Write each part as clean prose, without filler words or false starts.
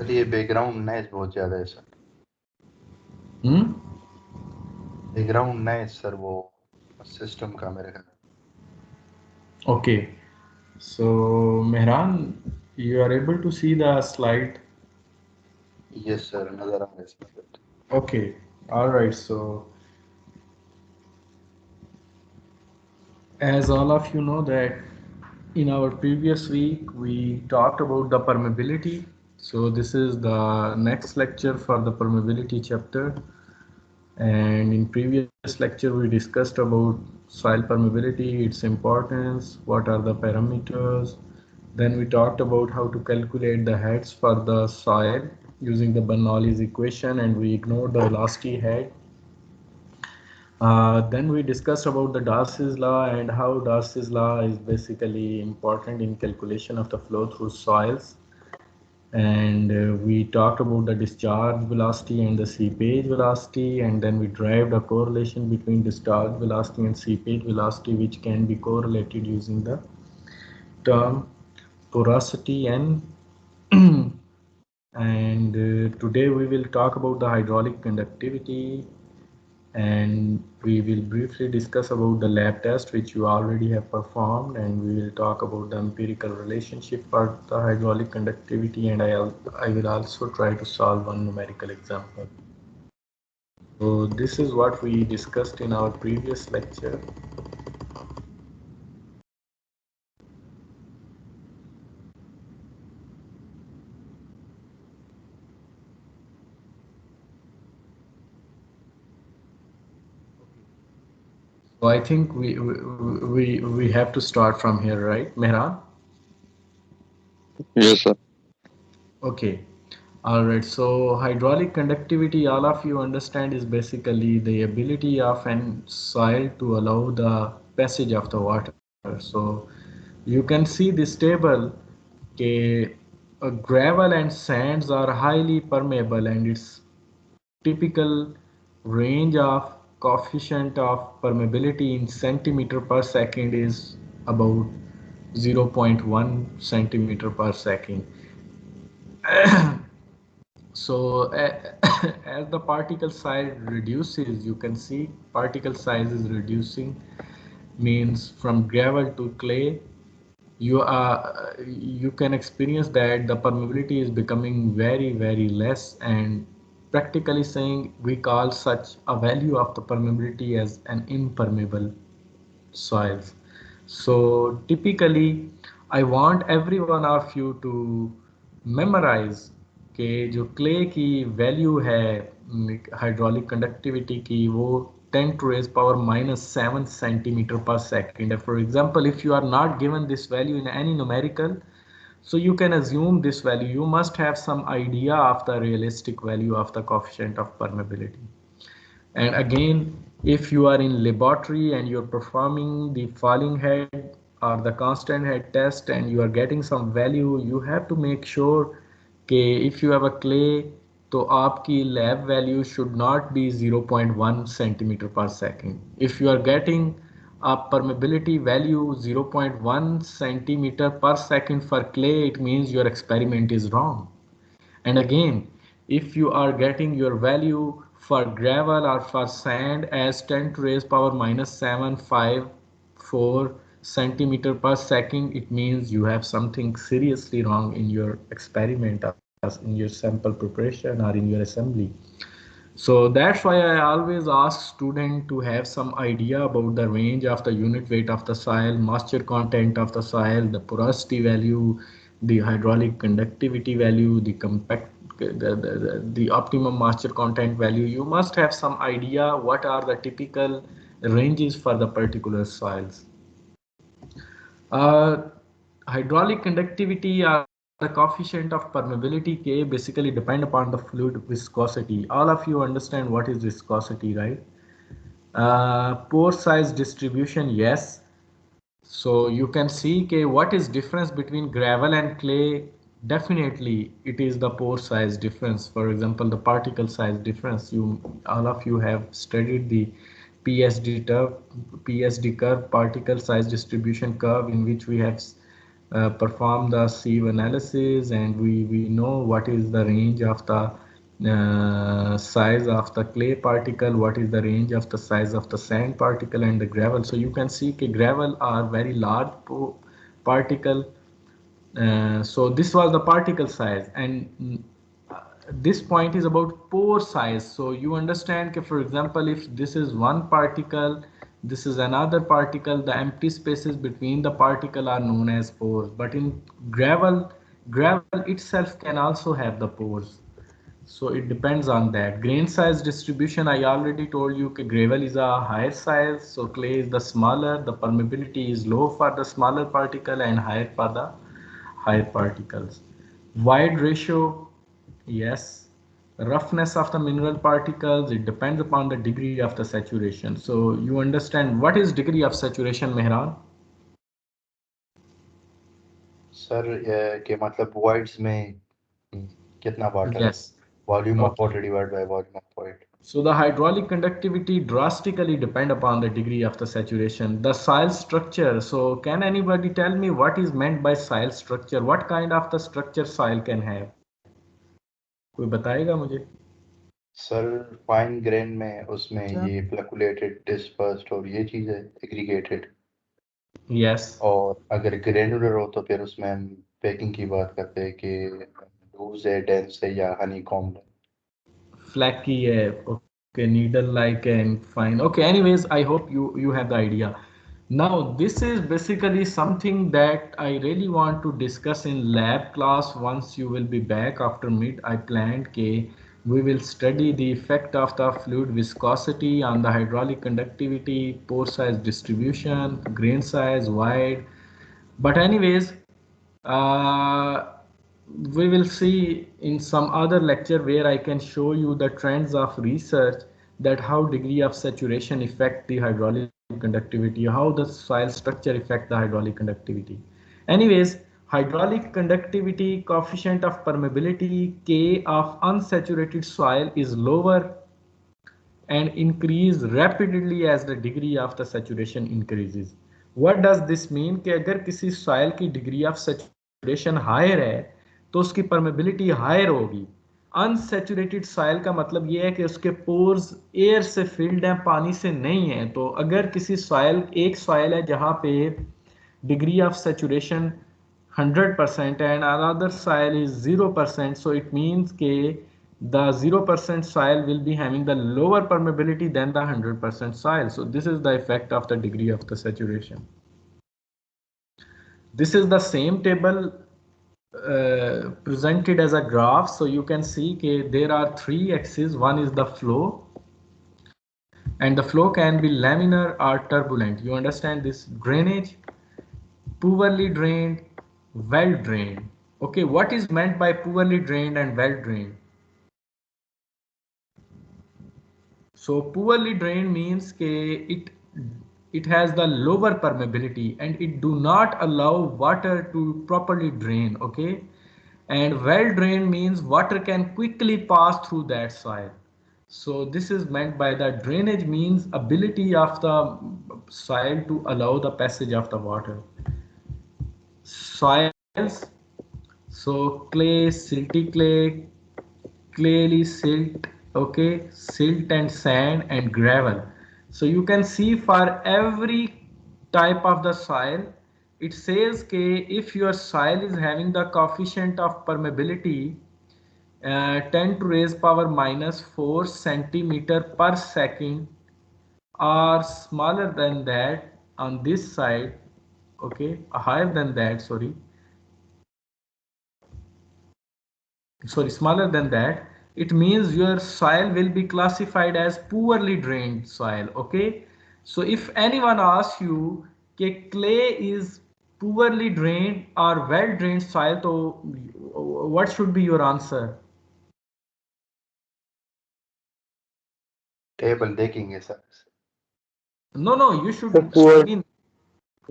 Sir ये background noise बहुत ज्यादा है sir. Hmm? Background noise sir वो सिस्टम का मेरे ख्याल। Okay. So, Mehran, you are able to see the slide? Yes sir नजर आ रहा है sir. Okay. All right. So, as all of you know that in our previous week we talked about the permeability. So this is the next lecture for the permeability chapter. And in previous lecture we discussed about soil permeability, its importance, what are the parameters. Then we talked about how to calculate the heads for the soil using the Bernoulli's equation, and we ignored the velocity head. Then we discussed about the Darcy's law and how Darcy's law is basically important in calculation of the flow through soils. And we talked about the discharge velocity and the seepage velocity, and then we derived a correlation between discharge velocity and seepage velocity, which can be correlated using the term porosity n. And today we will talk about the hydraulic conductivity, and we will briefly discuss about the lab test which you already have performed, and we will talk about the empirical relationship for the hydraulic conductivity, and I will also try to solve one numerical example. So this is what we discussed in our previous lecture. So I think we have to start from here, right, Mehran? Yes, sir. Okay. All right. So hydraulic conductivity, all of you understand, is basically the ability of an soil to allow the passage of the water. So you can see this table. Okay, gravel and sands are highly permeable, and its typical range of coefficient of permeability in centimeter per second is about 0.1 centimeter per second. So as the particle size reduces, you can see particle size is reducing, means from gravel to clay, you can experience that the permeability is becoming very less, and practically saying we call such a value of the permeability as an impermeable soils. So typically I want every one of you to memorize कि जो clay की value है hydraulic conductivity की वो 10 to raise power minus 7 centimeter per second. For example, if you are not given this value in any numerical, so you can assume this value. You must have some idea of the realistic value of the coefficient of permeability. And again, if you are in laboratory and you're performing the falling head or the constant head test and you are getting some value, you have to make sure कि if you have a clay, तो आपकी lab value should not be 0.1 centimeter per second. If you are getting a permeability value 0.1 centimeter per second for clay, it means your experiment is wrong. And again, if you are getting your value for gravel or for sand as 10 to raise power minus 754 centimeter per second, it means you have something seriously wrong in your experiment, or in your sample preparation, or in your assembly. So that's why I always ask students to have some idea about the range of the unit weight of the soil, moisture content of the soil, the porosity value, the hydraulic conductivity value, the compact, the optimum moisture content value. You must have some idea what are the typical ranges for the particular soils. Uh, Hydraulic conductivity or the coefficient of permeability K basically depend upon the fluid viscosity. All of you understand what is viscosity, right? Pore size distribution, yes. So you can see what is difference between gravel and clay. Definitely, it is the pore size difference. For example, the particle size difference. All of you have studied the PSD curve, particle size distribution curve, in which we have perform the sieve analysis, and we know what is the range of the size of the clay particle, what is the range of the size of the sand particle and the gravel. So you can see that gravel are very large particle. So this was the particle size, and this point is about pore size. So you understand that, for example, if this is one particle, this is another particle, the empty spaces between the particle are known as pores. But in gravel itself can also have the pores. So it depends on that. Grain size distribution, I already told you that gravel is a higher size, so clay is the smaller. The permeability is low for the smaller particle and higher for the higher particles. Wide ratio, yes. Roughness of the mineral particles, it depends upon the degree of the saturation. So you understand what is degree of saturation, Mehran? Sir के मतलब voids में कितना water है? Yes. Volume of Okay. Water divide by volume of void. So the hydraulic conductivity drastically depend upon the degree of the saturation. The soil structure. So can anybody tell me what is meant by soil structure? What kind of the structure soil can have? कोई बताएगा मुझे? Sir fine grain में उसमें ये fluctuated dispersed और ये चीज़ है aggregated, Yes. और अगर ग्रेनुलर हो तो फिर उसमें हम पैकिंग की बात करते हैं कि लूज है, डेंस है या हनी कॉम्ब है. Flaky है, okay, needle like and fine. Okay, anyways, I hope you have the idea. Now this is basically something that I really want to discuss in lab class. Once you will be back after mid, I planned ke we will study the effect of the fluid viscosity on the hydraulic conductivity, pore size distribution, grain size, wide. But anyways, uh, we will see in some other lecture where I can show you the trends of research, that how degree of saturation affect the hydraulic conductivity, how the soil structure affect the hydraulic conductivity. Anyways, hydraulic conductivity coefficient of permeability K of unsaturated soil is lower and increase rapidly as the degree of the saturation increases. What does this mean? कि अगर किसी soil की degree of saturation higher है तो उसकी permeability higher होगी. Unsaturated soil का मतलब ये है कि उसके pores air से filled हैं, पानी से नहीं है. तो अगर किसी soil, एक soil है जहाँ पे degree of saturation 100% and another soil is 0%, so it means ke the 0% soil will be having the lower permeability than the 100% soil. So this is the effect of the degree of the saturation. This is the same table presented as a graph. So you can see that there are three axes. One is the flow, and the flow can be laminar or turbulent. You understand this? Drainage, poorly drained, well drained. Okay, what is meant by poorly drained and well drained? So poorly drained means it has the lower permeability and it do not allow water to properly drain. Okay, and well drained means water can quickly pass through that soil. So this is meant by the drainage means ability of the soil to allow the passage of the water. Soils, so clay, silty clay, clayly silt, okay, silt and sand and gravel. So you can see for every type of the soil, it says that if your soil is having the coefficient of permeability 10 to raise power minus 4 centimeter per second or smaller than that on this side, okay, higher than that, smaller than that, it means your soil will be classified as poorly drained soil. Okay, so if anyone asks you that clay is poorly drained or well drained soil, so what should be your answer? Table देखेंगे sir. No, you should The poor study.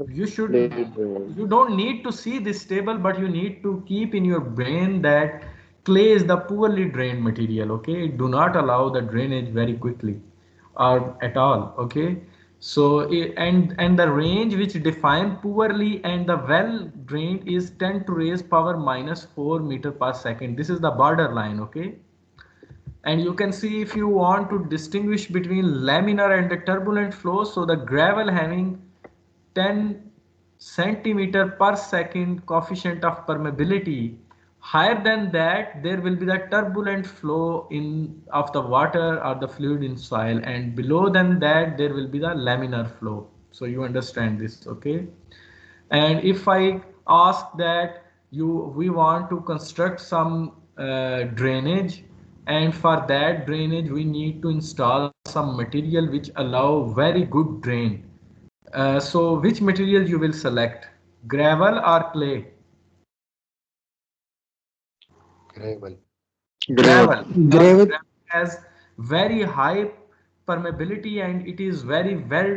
You should, played role. you don't need to see this table, but you need to keep in your brain that clay is the poorly drained material. Okay, do not allow the drainage very quickly or at all. Okay, So and the range which defined poorly and the well drained is 10 to raise power minus 4 meter per second. This is the border line, okay? And you can see if you want to distinguish between laminar and the turbulent flow, so the gravel having 10 centimeter per second coefficient of permeability, higher than that there will be the turbulent flow in of the water or the fluid in soil, and below than that there will be the laminar flow. So you understand this, okay? And if I ask that you we want to construct some drainage, and for that drainage we need to install some material which allow very good drain, so which material you will select, gravel or clay? gravel. Gravel. Gravel, because Gravel. gravel has very high permeability and it is very well,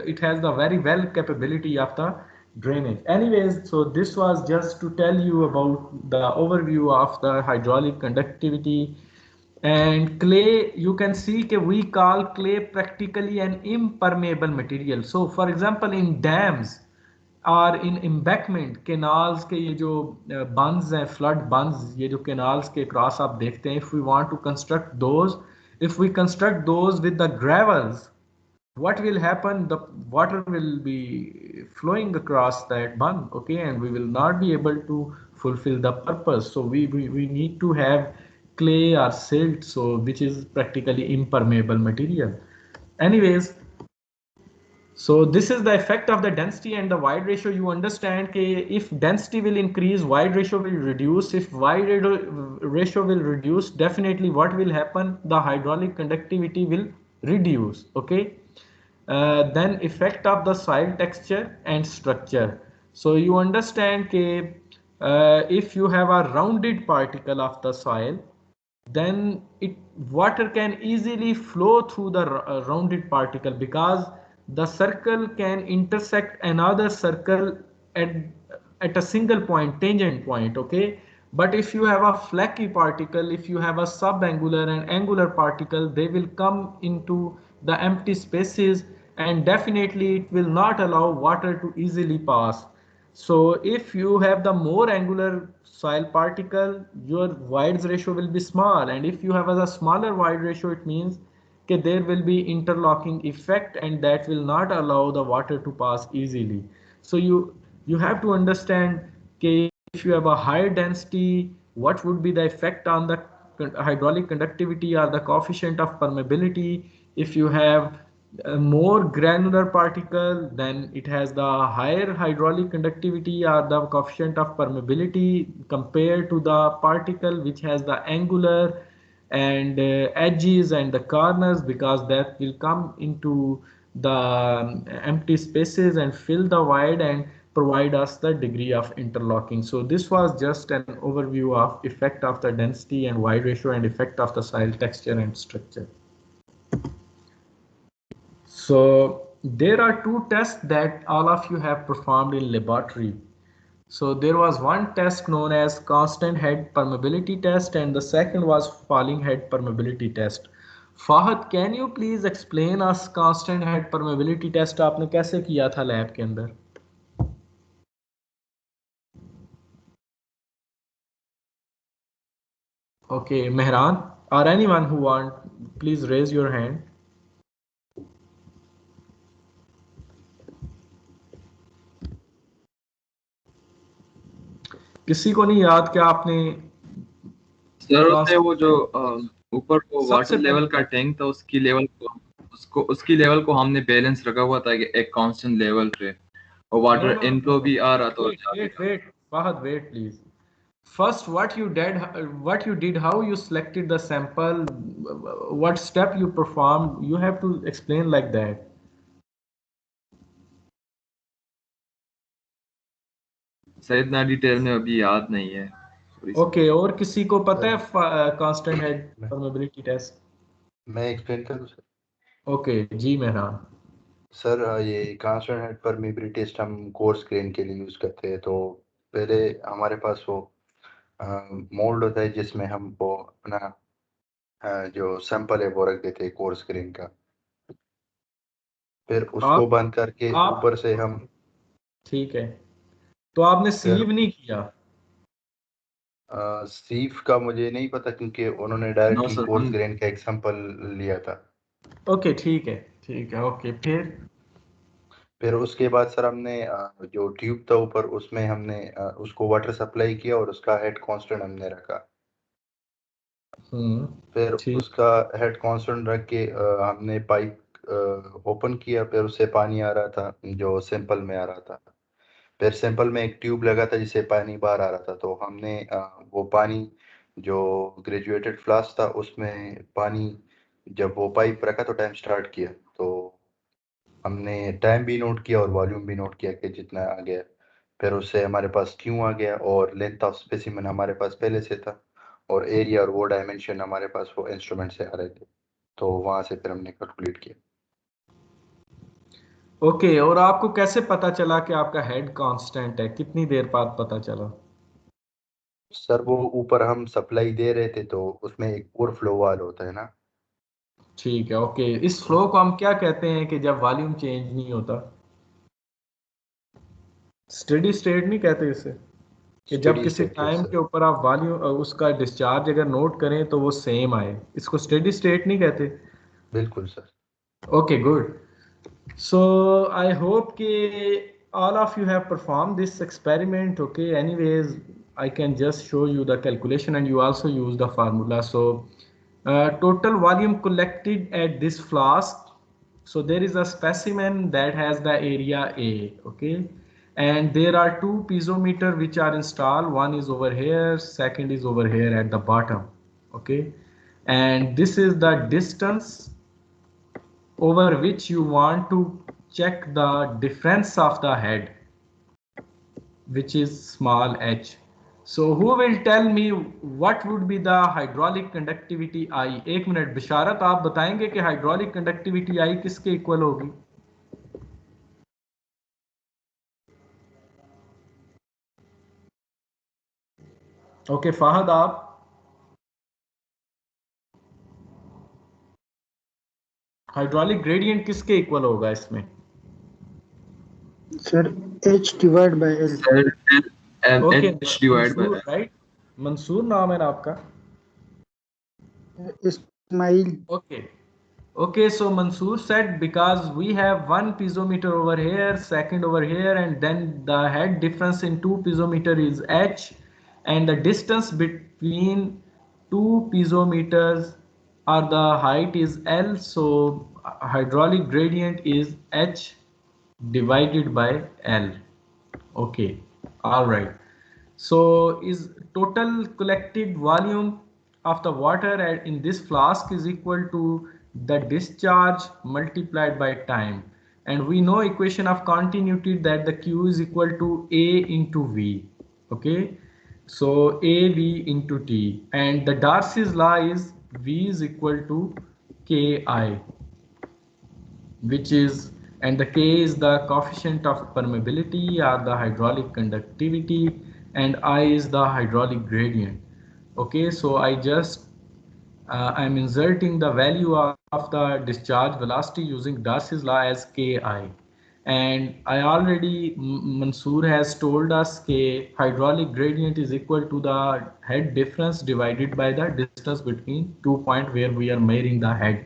it has the very well capability of the drainage. Anyways, so this was just to tell you about the overview of the hydraulic conductivity. And clay, you can see that we call clay practically an impermeable material. So for example, in dams और in embankment canals के ये जो बंस हैं, flood बंस, ये जो canals के cross आप देखते हैं, if we want to construct those, if we construct those with the gravels, what will happen? The water will be flowing across that bund, okay, and we will not be able to fulfill the purpose. So we need to have clay or silt, so which is practically impermeable material. Anyways, so this is the effect of the density and the wide ratio. You understand that if density will increase, wide ratio will reduce. If ratio will reduce, definitely what will happen? The hydraulic conductivity will reduce. Okay. Then effect of the soil texture and structure. So you understand that if you have a rounded particle of the soil, then it water can easily flow through the rounded particle, because the circle can intersect another circle at a single point, tangent point, okay? But if you have a flaky particle, if you have a subangular and angular particle, they will come into the empty spaces, and definitely it will not allow water to easily pass. So if you have the more angular soil particle, your wides ratio will be small, and if you have a smaller wide ratio, it means that there will be interlocking effect, and that will not allow the water to pass easily. So you have to understand that if you have a higher density, what would be the effect on the hydraulic conductivity or the coefficient of permeability. If you have a more granular particle, then it has the higher hydraulic conductivity or the coefficient of permeability compared to the particle which has the angular and edges and the corners, because that will come into the empty spaces and fill the void and provide us the degree of interlocking. So this was just an overview of effect of the density and wide ratio and effect of the soil texture and structure. So there are two tests that all of you have performed in laboratory. So there was one test known as constant head permeability test, and the second was falling head permeability test. Fahad, can you please explain us constant head permeability test आपने कैसे किया था lab के अंदर? Okay, Mehran or anyone who want, please raise your hand. किसी को नहीं याद क्या आपने सर उसने वो जो ऊपर वो वाटर सबसे लेवल का पहले टैंक था, उसकी लेवल को हमने बैलेंस रखा हुआ था कि एक कांस्टेंट लेवल पे, और no water no no inflow no भी आ रहा था और wait जा भी wait रहा था। wait Fahad, wait please. First, what you did, how you selected the sample, what step you performed, you have to explain like that. Sir इतना detail में अभी याद नहीं है, सॉरी सर। Okay, और किसी को पता है सर कांस्टेंट हेड मैं परमेबिलिटी टेस्ट? मैं एक्सप्लेन करूँ सर? ओके जी मेहरान। सर ये कांस्टेंट हेड परमीबिलिटी टेस्ट हम कोर्स ग्रेन के लिए यूज़ करते हैं। तो पहले हमारे पास वो मोल्ड होता है जिसमें हम वो अपना जो सैंपल है वो रख देते हैं कोर्स ग्रेन का। फिर आप उसको बंद करके आप ऊपर से हम ठीक है, तो आपने फिर सीव नहीं किया? सीफ का मुझे नहीं पता, क्योंकि उन्होंने नो डायरेक्टली सर, कोर्स हम ग्रेन का एग्जांपल लिया था। ओके ठीक है, ठीक है, ओके फिर। फिर उसके बाद सर हमने जो ट्यूब था ऊपर, उसमें हमने उसको वाटर सप्लाई किया और उसका हेड कांस्टेंट हमने रखा। फिर ठीक। उसका हेड कांस्टेंट रख के हमने पाइप ओपन किया, फिर उससे पानी आ रहा था जो सैंपल में आ रहा था। फिर सैंपल में एक ट्यूब लगा था जिससे पानी बाहर आ रहा था, तो हमने वो पानी जो ग्रेजुएटेड फ्लास्क था उसमें पानी, जब वो पाइप रखा तो टाइम स्टार्ट किया, तो हमने टाइम भी नोट किया और वॉल्यूम भी नोट किया कि जितना आ गया। फिर उससे हमारे पास क्यों आ गया, और लेंथ ऑफ स्पेसिमेन हमारे पास पहले से था, और एरिया और वो डायमेंशन हमारे पास वो इंस्ट्रूमेंट से आ रहे थे, तो वहां से फिर हमने कैलकुलेट किया। ओके, और आपको कैसे पता चला कि आपका हेड कांस्टेंट है? कितनी देर बाद पता चला? सर वो ऊपर हम सप्लाई दे रहे थे, तो उसमें एक और फ्लो वाल होता है ना। ठीक है, ओके, इस फ्लो को हम क्या कहते हैं कि जब वॉल्यूम चेंज नहीं होता? स्टेडी स्टेट नहीं कहते इसे? कि जब स्टेडी किसी स्टेट, यस टाइम सर। के ऊपर आप वॉल्यूम उसका डिस्चार्ज अगर नोट करें तो वो सेम आए, इसको स्टेडी स्टेट नहीं कहते? बिल्कुल sir. Okay good. So I hope कि all of you have performed this experiment. Okay, anyways, I can just show you the calculation and you also use the formula. So total volume collected at this flask. So there is a specimen that has the area A. Okay, and there are two piezometer which are installed. One is over here, second is over here at the bottom. Okay, and this is the distance over which you want to check the difference of the head, which is small h. So who will tell me what would be the hydraulic conductivity I? एक minute Bisharat, आप बताएंगे कि hydraulic conductivity I किसके equal होगी? Okay Fahad, आप hydraulic gradient किसके equal होगा इसमें? Sir H divide by L। Sir okay, H divide Mansoor by right? Mansoor नाम है ना आपका? Ismail. Okay. Okay, so Mansoor said because we have one piezometer over here, second over here, and then the head difference in two piezometer is h, and the distance between two piezometers or the height is L. So hydraulic gradient is h divided by L. Okay, all right. So is total collected volume of the water in this flask is equal to the discharge multiplied by time. And we know equation of continuity that the Q is equal to A into V. Okay. So AV into T. And the Darcy's law is V is equal to KI, which is, and the K is the coefficient of permeability or the hydraulic conductivity, and I is the hydraulic gradient. Okay, so I just I'm inserting the value of the discharge velocity using Darcy's law as Ki, and I already Mansoor has told us that hydraulic gradient is equal to the head difference divided by the distance between 2 points where we are measuring the head.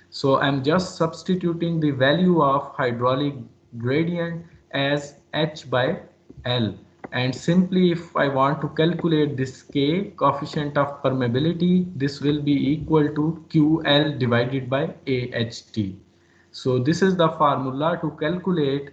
So I'm just substituting the value of hydraulic gradient as h by L. And simply if I want to calculate this K, coefficient of permeability, this will be equal to QL divided by AHT. So this is the formula to calculate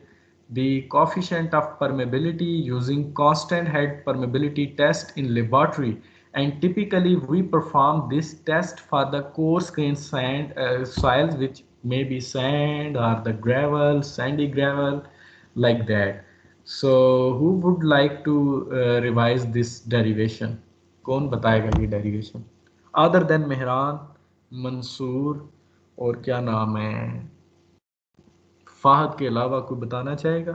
the coefficient of permeability using constant head permeability test in laboratory, and typically we perform this test for the coarse grained sand soils, which may be sand or the gravel, sandy gravel, like that. So who would like to revise this derivation? कौन बताएगा ये derivation other than Mehran, Mansoor, और क्या नाम है, फाहद के अलावा कोई बताना चाहेगा?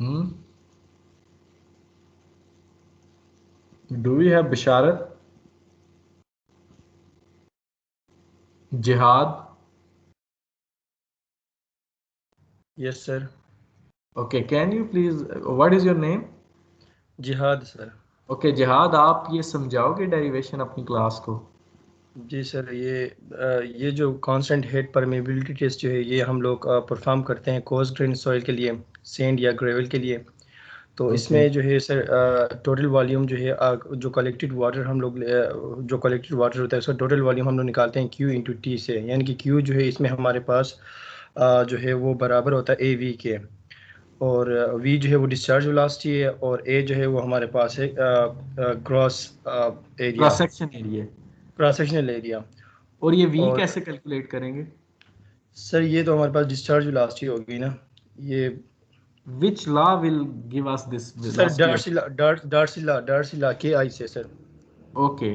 Hmm, do we have Bisharat? Jihad. Yes, sir. Okay, can you please, what is your name? जिहाद सर। Okay, Jihad, आप ये समझाओगे डेरिवेशन अपनी क्लास को? जी सर, ये जो कांस्टेंट हेड परमेबिलिटी टेस्ट जो है ये हम लोग परफॉर्म करते हैं कोर्स ग्रेन सॉइल के लिए, सैंड या ग्रेवल के लिए। तो Okay. इसमें जो है सर टोटल वॉल्यूम जो है जो कलेक्टेड वाटर हम लोग जो कलेक्टेड वाटर होता है उसका टोटल वॉल्यूम हम लोग निकालते हैं क्यू इंटू टी से, यानी कि क्यू जो है इसमें हमारे पास जो है वो बराबर होता है ए वी के, और वी जो है वो डिस्चार्ज वेलोसिटी है, और ए जो है वो हमारे पास है gross area, cross section area. Cross sectional area. और ये वी और कैसे कैलकुलेट करेंगे? सर ये तो हमारे पास डिस्चार्ज वेलोसिटी होगी ना, ये Which law will give us this sir velocity of? Darcy law के आई से सर। Okay.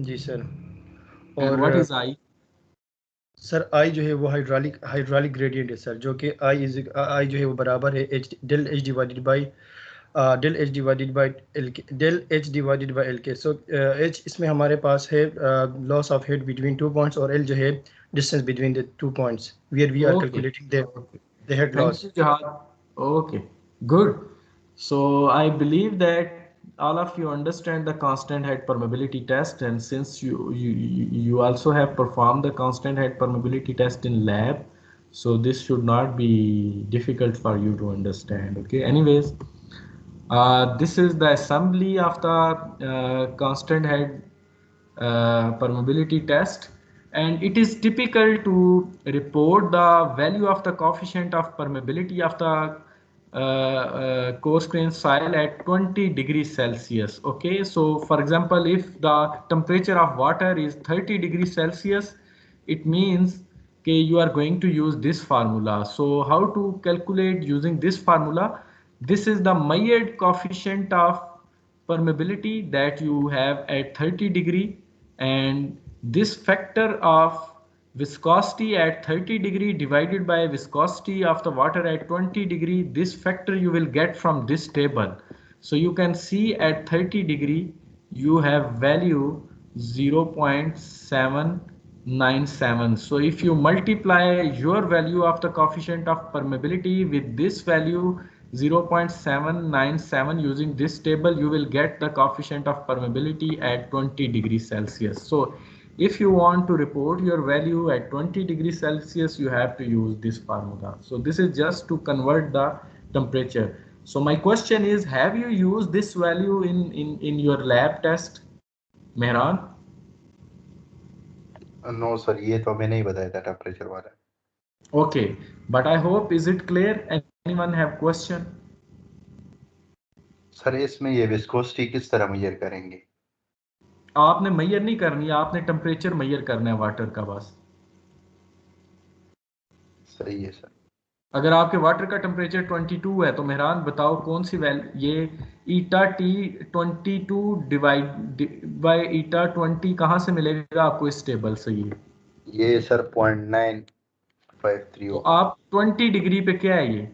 जी सर। And और what is I? Sir I जो है वो हाइड्रोलिक ग्रेडियंट है सर, जो कि आई जो है वो बराबर है H del H divided by del H divided by L के। सो एच इसमें हमारे पास है loss of head between 2 points, और एल जो है distance between the 2 points where we are Okay. Calculating Okay. The head Thank loss. you, Jihad. Okay. Good. So I believe that all of you understand the constant head permeability test, and since you also have performed the constant head permeability test in lab, so this should not be difficult for you to understand. Okay. Anyways, this is the assembly of the constant head permeability test, and it is typical to report the value of the coefficient of permeability of the coarse grained soil at 20 degrees Celsius. Okay, so for example, if the temperature of water is 30 degrees Celsius, it means okay, you are going to use this formula. So how to calculate using this formula? This is the Maillard coefficient of permeability that you have at 30 degree, and this factor of viscosity at 30 degree divided by viscosity of the water at 20 degree, this factor you will get from this table. So you can see at 30 degree you have value 0.797. So if you multiply your value of the coefficient of permeability with this value 0.797 using this table, you will get the coefficient of permeability at 20 degrees Celsius. So if you want to report your value at 20 degrees Celsius, you have to use this formula. So this is just to convert the temperature. So my question is, have you used this value in your lab test, Mehran? No sir, ये तो हमें नहीं बताया था temperature वाला। Okay, but I hope is it clear? Anyone have question? Sir इसमें ये viscosity किस तरह मेजर करेंगे? आपने मेजर नहीं करनी, आपने टेम्परेचर मेजर करना है वाटर का बस। सही है सर। अगर आपके वाटर का टेम्परेचर 22 है तो मेहरान बताओ कौन सी वैल्यू, ये ईटा टी 22 डिवाइड बाय ईटा 20 कहाँ से मिलेगा आपको इस टेबल से? ये सर 0.953 तो होगा। आप 20 डिग्री पे क्या है ये?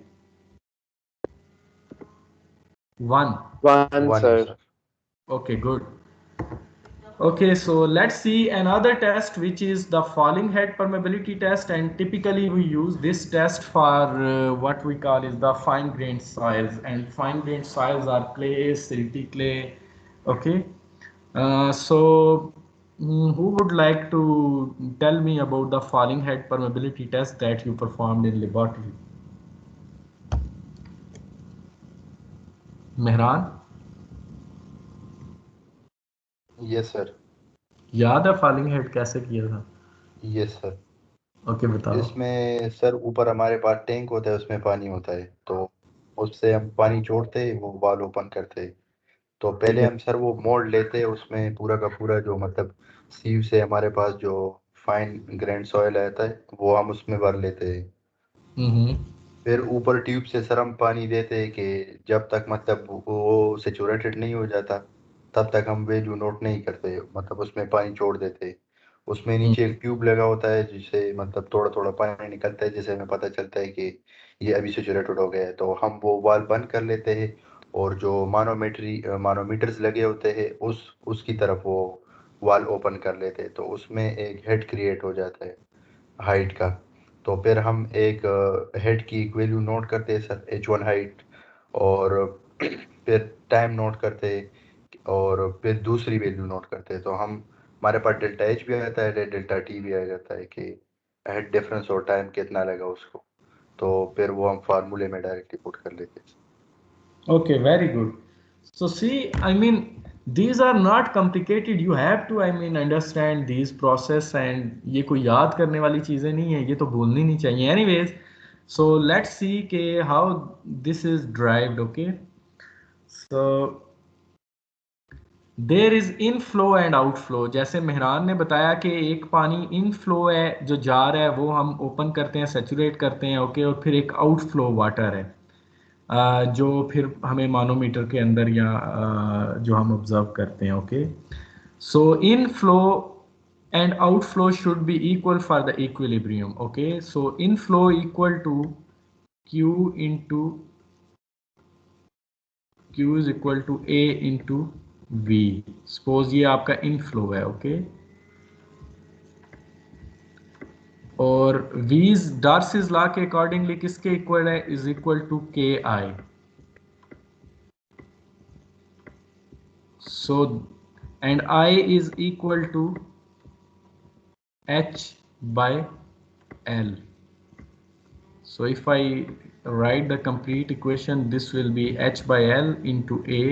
1. One, 1 है sir. Sir. Okay, good. Okay, so let's see another test, which is the falling head permeability test, and typically we use this test for what we call is the fine grained soils, and fine grained soils are clay, silty clay. Okay, who would like to tell me about the falling head permeability test that you performed in laboratory? Mehran? Yes sir. याद है falling head कैसे किया था? Yes sir. Okay बताओ। इसमें sir ऊपर हमारे पास tank होता है, उसमें पानी होता है, तो उससे हम पानी छोड़ते हैं, वो वाल ओपन करते हैं। तो ठीक पहले है। हम सर वो मोल्ड लेते हैं, उसमें पूरा का पूरा जो मतलब सीव से हमारे पास जो फाइन ग्रेन सॉइल आता है वो हम उसमें भर लेते हैं। हम्म। फिर ऊपर ट्यूब से सर हम पानी देते हैं कि जब तक मतलब वो सेचुरेटेड नहीं हो जाता तब तक हम वैल्यू नोट नहीं करते, मतलब उसमें पानी छोड़ देते। उसमें नीचे एक ट्यूब लगा होता है जिससे मतलब थोड़ा थोड़ा पानी निकलता है, जिससे हमें पता चलता है कि ये अभी सेचुरेटेड हो गया है। तो हम वो वाल बंद कर लेते हैं और जो मानोमीटर्स लगे होते हैं उसकी तरफ वो वाल ओपन कर लेते तो उसमें एक हेड क्रिएट हो जाता है हाइट का। तो फिर हम एक हेड की एक वैल्यू नोट करते हैं सर, h1 हाइट, और फिर टाइम नोट करते हैं और फिर दूसरी वैल्यू नोट करते हैं। तो हम हमारे पास डेल्टा एच भी आता है, डेल्टा टी भी आ जाता है कि हेड डिफरेंस और टाइम कितना लगा उसको। तो फिर वो हम फार्मूले में डायरेक्टली पुट कर लेते हैं। Okay, very good. So see, I mean, these are not complicated. You have to, I mean, understand these process, and ये कोई याद करने वाली चीजें नहीं है, ये तो भूलनी नहीं चाहिए. Anyways, so let's see के how this is derived. Okay, so there is inflow and outflow. जैसे मेहरान ने बताया कि एक पानी इनफ्लो है जो जा रहा है, वो हम ओपन करते हैं, सेचुरेट करते हैं, ओके, और फिर एक आउटफ्लो वाटर है जो फिर हमें मानोमीटर के अंदर या जो हम ऑब्जर्व करते हैं, okay. So inflow and outflow should be equal for the equilibrium, okay. So inflow equal to Q into Q is equal to A into V. Suppose ये आपका इनफ्लो है, ओके, और V's डार्सिस लॉ के accordingly किसके equal है, is equal to KI। So and I is equal to H by L. So if I write the complete equation, this will be H by L into A,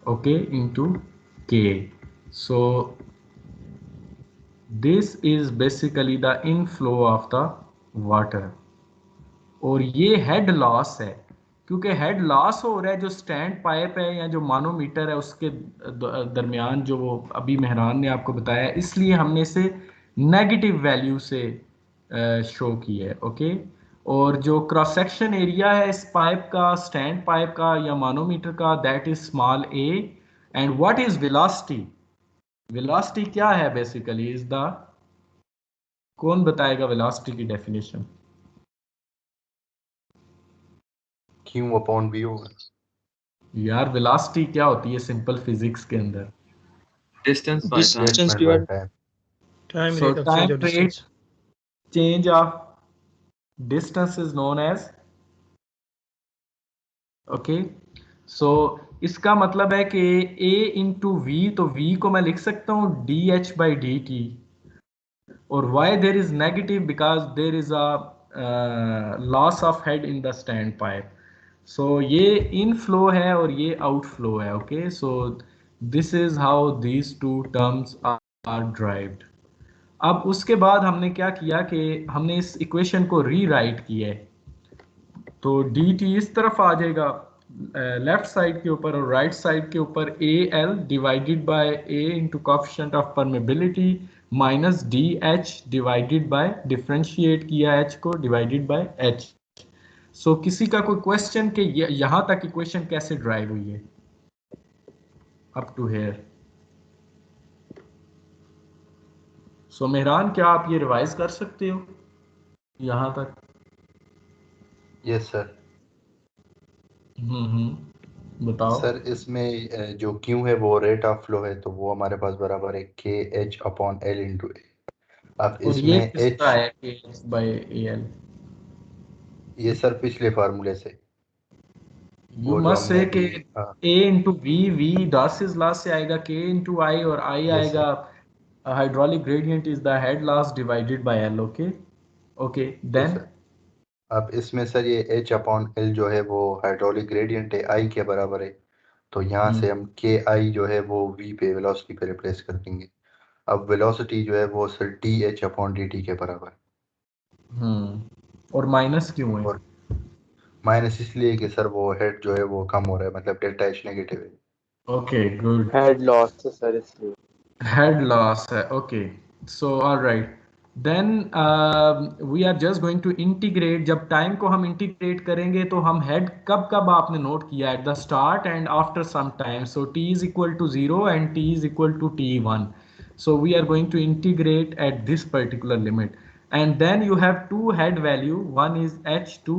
okay, into K. So this is basically the inflow of the water. और ये head loss है, क्योंकि head loss हो रहा है जो stand pipe है या जो मानोमीटर है उसके दरमियान, जो वो अभी मेहरान ने आपको बताया, इसलिए हमने इसे नेगेटिव वैल्यू से शो की है, ओके। और जो क्रॉस सेक्शन एरिया है इस पाइप का, स्टैंड पाइप का या मानोमीटर का, that is small a। And what is velocity? Velocity क्या है बेसिकली इज द, कौन बताएगा वेलोसिटी की डेफिनेशन? क्यू अपॉन वी होगा। यार वेलोसिटी क्या होती है सिंपल फिजिक्स के अंदर? Distance by time. Distance displacement by divide time. Time so rate of change time of rate distance. Change of distance is known as, okay. So इसका मतलब है कि a इंटू वी, तो v को मैं लिख सकता हूँ dh बाई डी टी, और why there is negative, because there is a loss of head in the standpipe. So ये inflow है और ये outflow है, okay. So this is how these two terms are derived. अब उसके बाद हमने क्या किया कि हमने इस इक्वेशन को रीराइट किया है। तो डी टी इस तरफ आ जाएगा लेफ्ट साइड के ऊपर, और राइट साइड के ऊपर A L divided by A into coefficient of permeability minus D H divided by, differentiate किया एच को, डिवाइडेड बाय एच। सो किसी का कोई क्वेश्चन के यहां तक इक्वेशन कैसे ड्राइव हुई है अप टू हेयर? सो मेहरान, क्या आप ये रिवाइज कर सकते हो यहां तक? Yes sir. बताओ। सर इसमें जो क्यू है वो रेट ऑफ फ्लो है, तो वो हमारे पास बराबर है के एच अपॉन एल इंटू ए। अब और ये इसमें किसका एच, है के एच बाई ए एल? ये सर पिछले फार्मूले से, यू वो जो मस्ट हमने से कि अभी। हाँ। A into V, V Darcy's law से आएगा के इंटू आई, और आई यस आएगा sir. Hydraulic gradient is the head loss divided by L, okay. Okay yes then sir. अब इसमें सर ये एच अपॉन एल जो है वो हाइड्रोलिक ग्रेडियंट है, आई के बराबर है। तो यहाँ से हम के आई जो है वो वी पे, वेलोसिटी पे रिप्लेस कर देंगे। अब वेलोसिटी जो है वो sir D H upon D T के बराबर है। और माइनस क्यों है? और माइनस इसलिए कि सर वो हेड जो है वो कम हो रहा है, मतलब डेल्टा एच नेगेटिव है। Okay good. हेड लॉस है सर इसलिए। हेड लॉस है, okay. So alright, then we are just going to integrate. जब टाइम को हम इंटीग्रेट करेंगे तो हम हेड कब कब आपने नोट किया, at the start and after some time. So t is equal to 0 and t is equal to t1। So we are going to integrate at this particular limit, and then you have two head value. One is h2,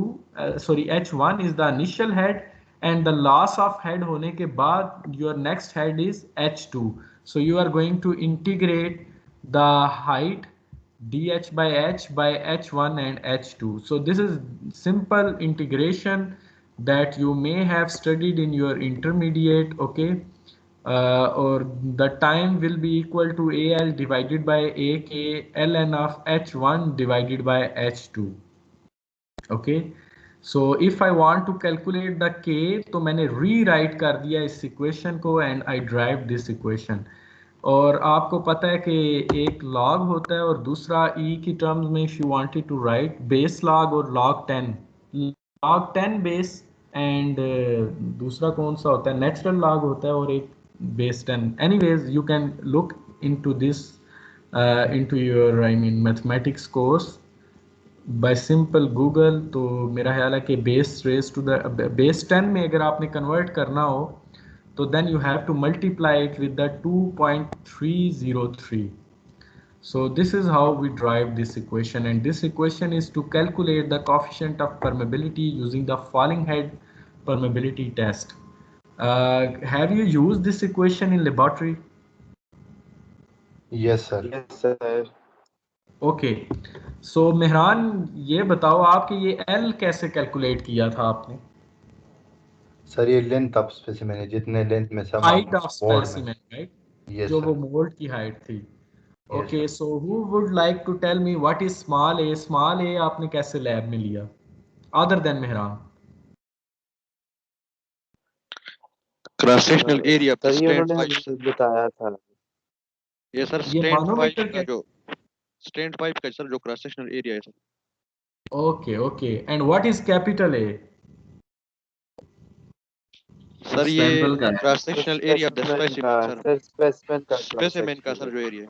sorry, h1 is the initial head, and the loss of head होने के बाद your next head is h2. So you are going to integrate the height dh by h by h1 and h2. So this is simple integration that you may have studied in your intermediate, okay? Or the time will be equal to al divided by ak ln of h1 divided by h2. Okay, so if I want to calculate the k, तो मैंने rewrite कर दिया इस equation को and I derived this equation. और आपको पता है कि एक log होता है और दूसरा e की terms में if you wanted to write base log और log 10 base and दूसरा कौन सा होता है natural log होता है और एक base 10. Anyways, you can look into this into your I mean mathematics course by simple Google. तो मेरा ख्याल है कि base raise to the base 10 में अगर आपने कन्वर्ट करना हो तो then you have to multiply it with the 2.303. So this is how we derive this equation, and this equation is to calculate the coefficient of permeability using the falling head permeability test. Have you used this equation in laboratory? Yes sir. Yes, sir. Okay, so Mehran ये बताओ आपके ये L कैसे calculate किया था आपने? Sir ये length of specimen है, जितने लेंथ में समा हाइट ऑफ मोल्ड में. Specimen, right? यस जो वो सर. मोल्ड की हाइट थी. Yes okay, sir. So who would like to tell me what is small A? Small A आपने कैसे लैब में लिया other than Mehran? Cross sectional area of the sir ये stand उन्होंने पाइप. हमें बताया था। ये सर ये स्टैंड पाइप मानोमीटर का क्या? जो स्टैंड पाइप का सर जो क्रॉस सेक्शनल एरिया है sir. Okay okay, and what is capital A? Sir ये सैंपल का cross sectional area of the specimen का स्पेसिमेन सर. सर, स्पेसिमेन का क्रॉस स्पेसिमेन का सेक्शन सर जो एरिया है.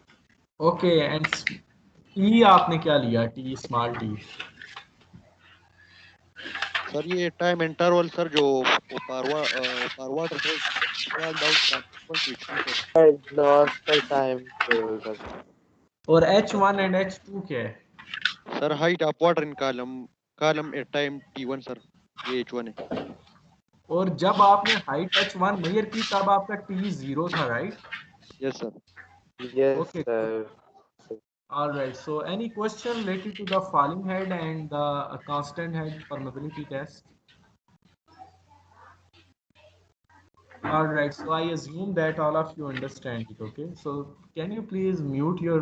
ओके, एंड ई आपने क्या लिया? T, small T. सर ये टाइम इंटरवल सर जो पार water sir fall down from 1 to 2 sir. है, नॉर्मल टाइम टेबल का सर। और H1 एंड H2 क्या है? Sir height of water in column at time T1 sir. ये H1 है. और जब आपने हाइट H1 मेजर की तब आपका T 0 था, right? Yes sir. Yes Okay, sir. all right. So any question related to the falling head and the constant head permeability test? All right. So I assume that all of you understand it. Okay. So can you please mute your,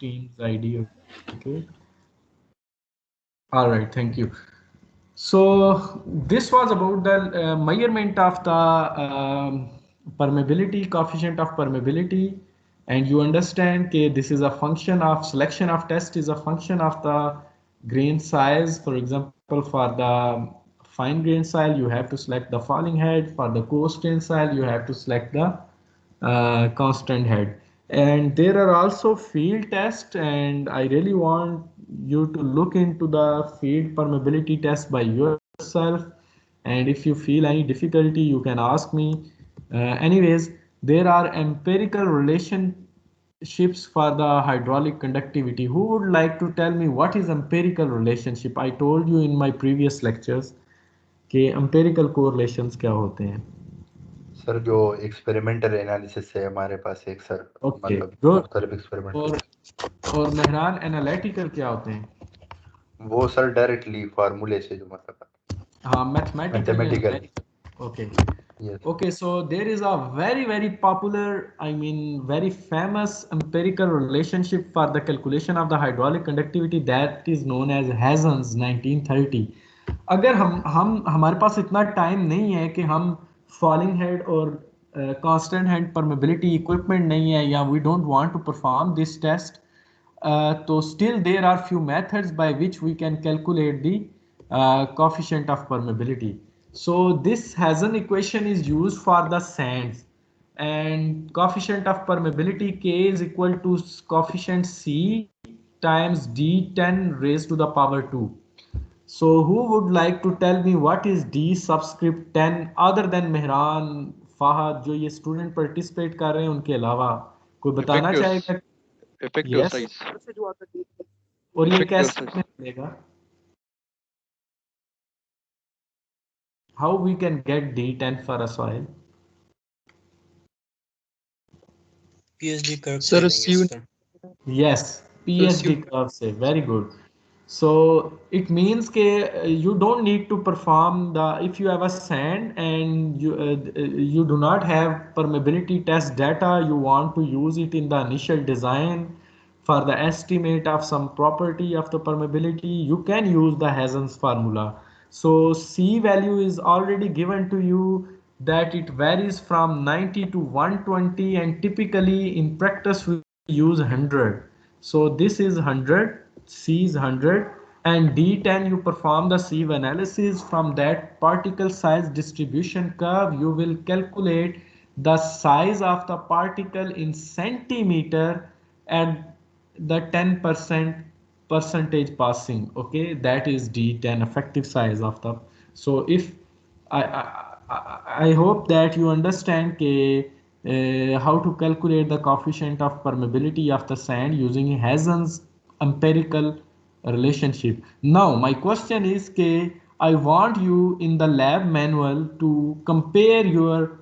Teams ID? Okay. All right. Thank you. So this was about the measurement of the permeability, coefficient of permeability, and you understand that this is a function of selection of test is a function of the grain size. For example, for the fine grain soil, you have to select the falling head. For the coarse grain soil, you have to select the constant head. And there are also field tests, and I really want you to look into the field permeability test by yourself. And if you feel any difficulty, you can ask me. Anyways, there are empirical relationships for the hydraulic conductivity. Who would like to tell me what is empirical relationship? I told you in my previous lectures कि empirical correlations क्या होते हैं. Sir जो experimental analysis है हमारे पास एक sir, Okay, मतलब good. मुख्तलिफ एक्सपेरिमेंट और मेहरान एनालिटिकल क्या होते हैं? वो सर डायरेक्टली फार्मूले से जो मतलब हाँ, mathematical. Okay yes. okay, so there is a very popular, very famous empirical relationship for the calculation of the hydraulic conductivity that is known as Hazen's 1930. अगर हम हमारे पास इतना टाइम नहीं है कि हम फॉलिंग हेड और कांस्टेंट हेड परमेबिलिटी इक्विपमेंट नहीं है, या we don't want to perform this test, so still there are few methods by which we can calculate the coefficient of permeability. So this Hazen equation is used for the sands, and coefficient of permeability K is equal to coefficient C times D10 raised to the power 2. So who would like to tell me what is D subscript 10 other than Mehran, Fahad, जो ये student participate कर रहे हैं उनके अलावा कोई बताना चाहेगा? Effective Yes. साइज. और ये Effective कैसे size. मिलेगा? How we can get D10 for a soil? Sir see Yes, see PSD curve से very good. So it means के you don't need to perform the if you have a sand and you do not have permeability test data, you want to use it in the initial design for the estimate of some property of the permeability, you can use the Hazen's formula. So C value is already given to you that it varies from 90 to 120, and typically in practice we use 100. So this is 100, C is 100, and D10 you perform the sieve analysis. From that particle size distribution curve you will calculate the size of the particle in centimeter at the 10% percentage passing. Okay, that is D10 effective size of the. So if I hope that you understand how to calculate the coefficient of permeability of the sand using Hazen's empirical relationship. Now my question is I want you in the lab manual to compare your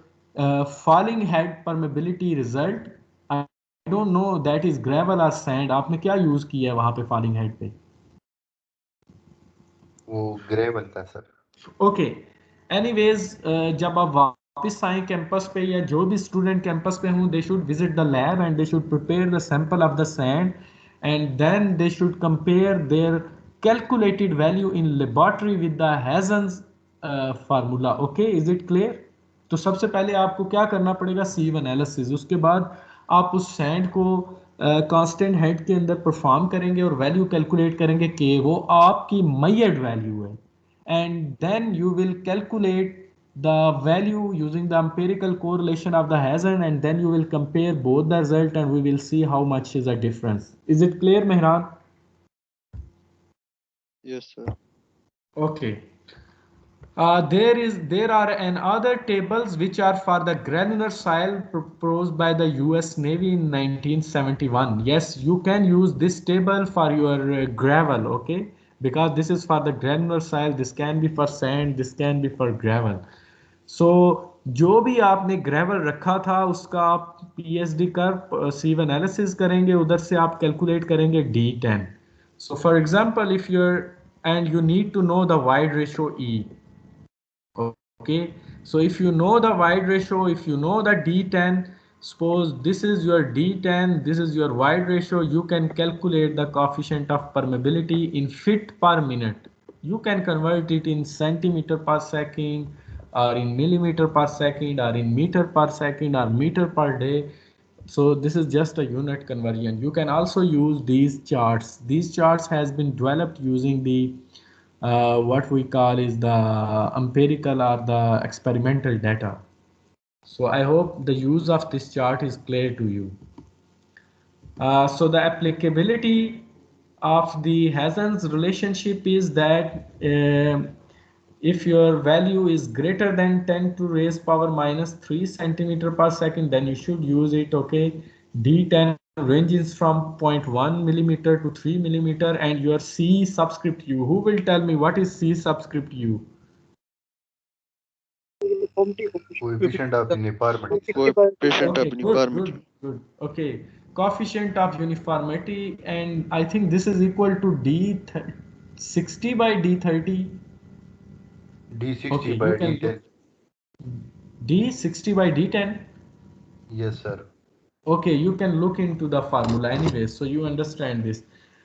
falling head permeability result. I don't know that is gravel or sand. आपने क्या use किया है वहां पे falling head पे? वो grey बनता है सर। ओके एनीवेज जब आप वापस आए कैंपस पे या जो भी स्टूडेंट कैंपस पे हों they should visit the lab and they should prepare the sample of the sand and then they should compare their calculated value in laboratory with the Hazen's formula. Okay, is it clear? तो सबसे पहले आपको क्या करना पड़ेगा सीव analysis, उसके बाद आप उस सैंड को कांस्टेंट हेड के अंदर परफॉर्म करेंगे और वैल्यू कैलकुलेट करेंगे कि वो आपकी मैयड वैल्यू है, and then you will calculate the value using the empirical correlation of the hazard, and then you will compare both the result and we will see how much is the difference. Is it clear, Mehran? Yes, sir. Okay. There are an other tables which are for the granular soil proposed by the US Navy in 1971. Yes, you can use this table for your gravel, okay? Because this is for the granular soil, this can be for sand, this can be for gravel. So जो भी आपने gravel रखा था उसका आप PSD कर सीव analysis करेंगे, उधर से आप कैलकुलेट करेंगे D10. So for example, if you're and you need to know the wide ratio E. Okay, so if you know the wide ratio, if you know the D10, suppose this is your D10, this is your wide ratio, you can calculate the coefficient of permeability in feet per minute. You can convert it in centimeter per second or in millimeter per second or in meter per second or meter per day. So this is just a unit conversion. You can also use these charts. These charts has been developed using the what we call is the empirical or the experimental data. So I hope the use of this chart is clear to you. So the applicability of the Hazen's relationship is that if your value is greater than 10 to raise power minus 3 centimeter per second, then you should use it. Okay, D10 ranges from 0.1 millimeter to 3 millimeter, and your C subscript U. Who will tell me what is C subscript U? Coefficient of uniformity. Coefficient Okay, of uniformity. good. Okay, coefficient of uniformity, and I think this is equal to D60 by D30. D60 Okay, by you can D10। look D60 by D10. Yes sir. Okay, you can look into the formula anyway, so you understand this.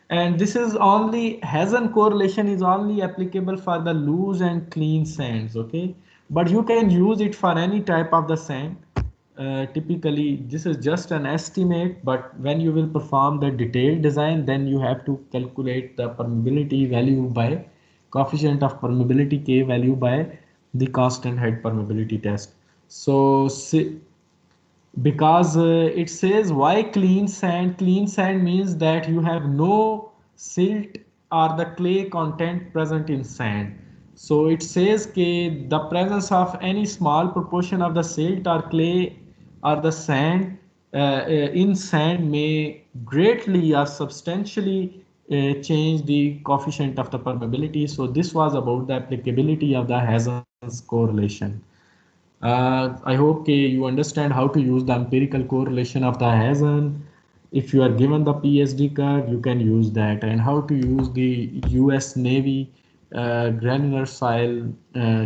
And this is only Hazen correlation is only applicable for the loose and clean sands, okay? But you can use it for any type of the sand. Typically, this is just an estimate, but when you will perform the detailed design, then you have to calculate the permeability value by coefficient of permeability K value by the constant head permeability test. So because it says why clean sand means that you have no silt or the clay content present in sand. So it says the presence of any small proportion of the silt or clay or the sand in sand may greatly or substantially change the coefficient of the permeability. So this was about the applicability of the Hazen's correlation. I hope you understand how to use the empirical correlation of the Hazen. If you are given the PSD curve, you can use that, and how to use the US Navy granular soil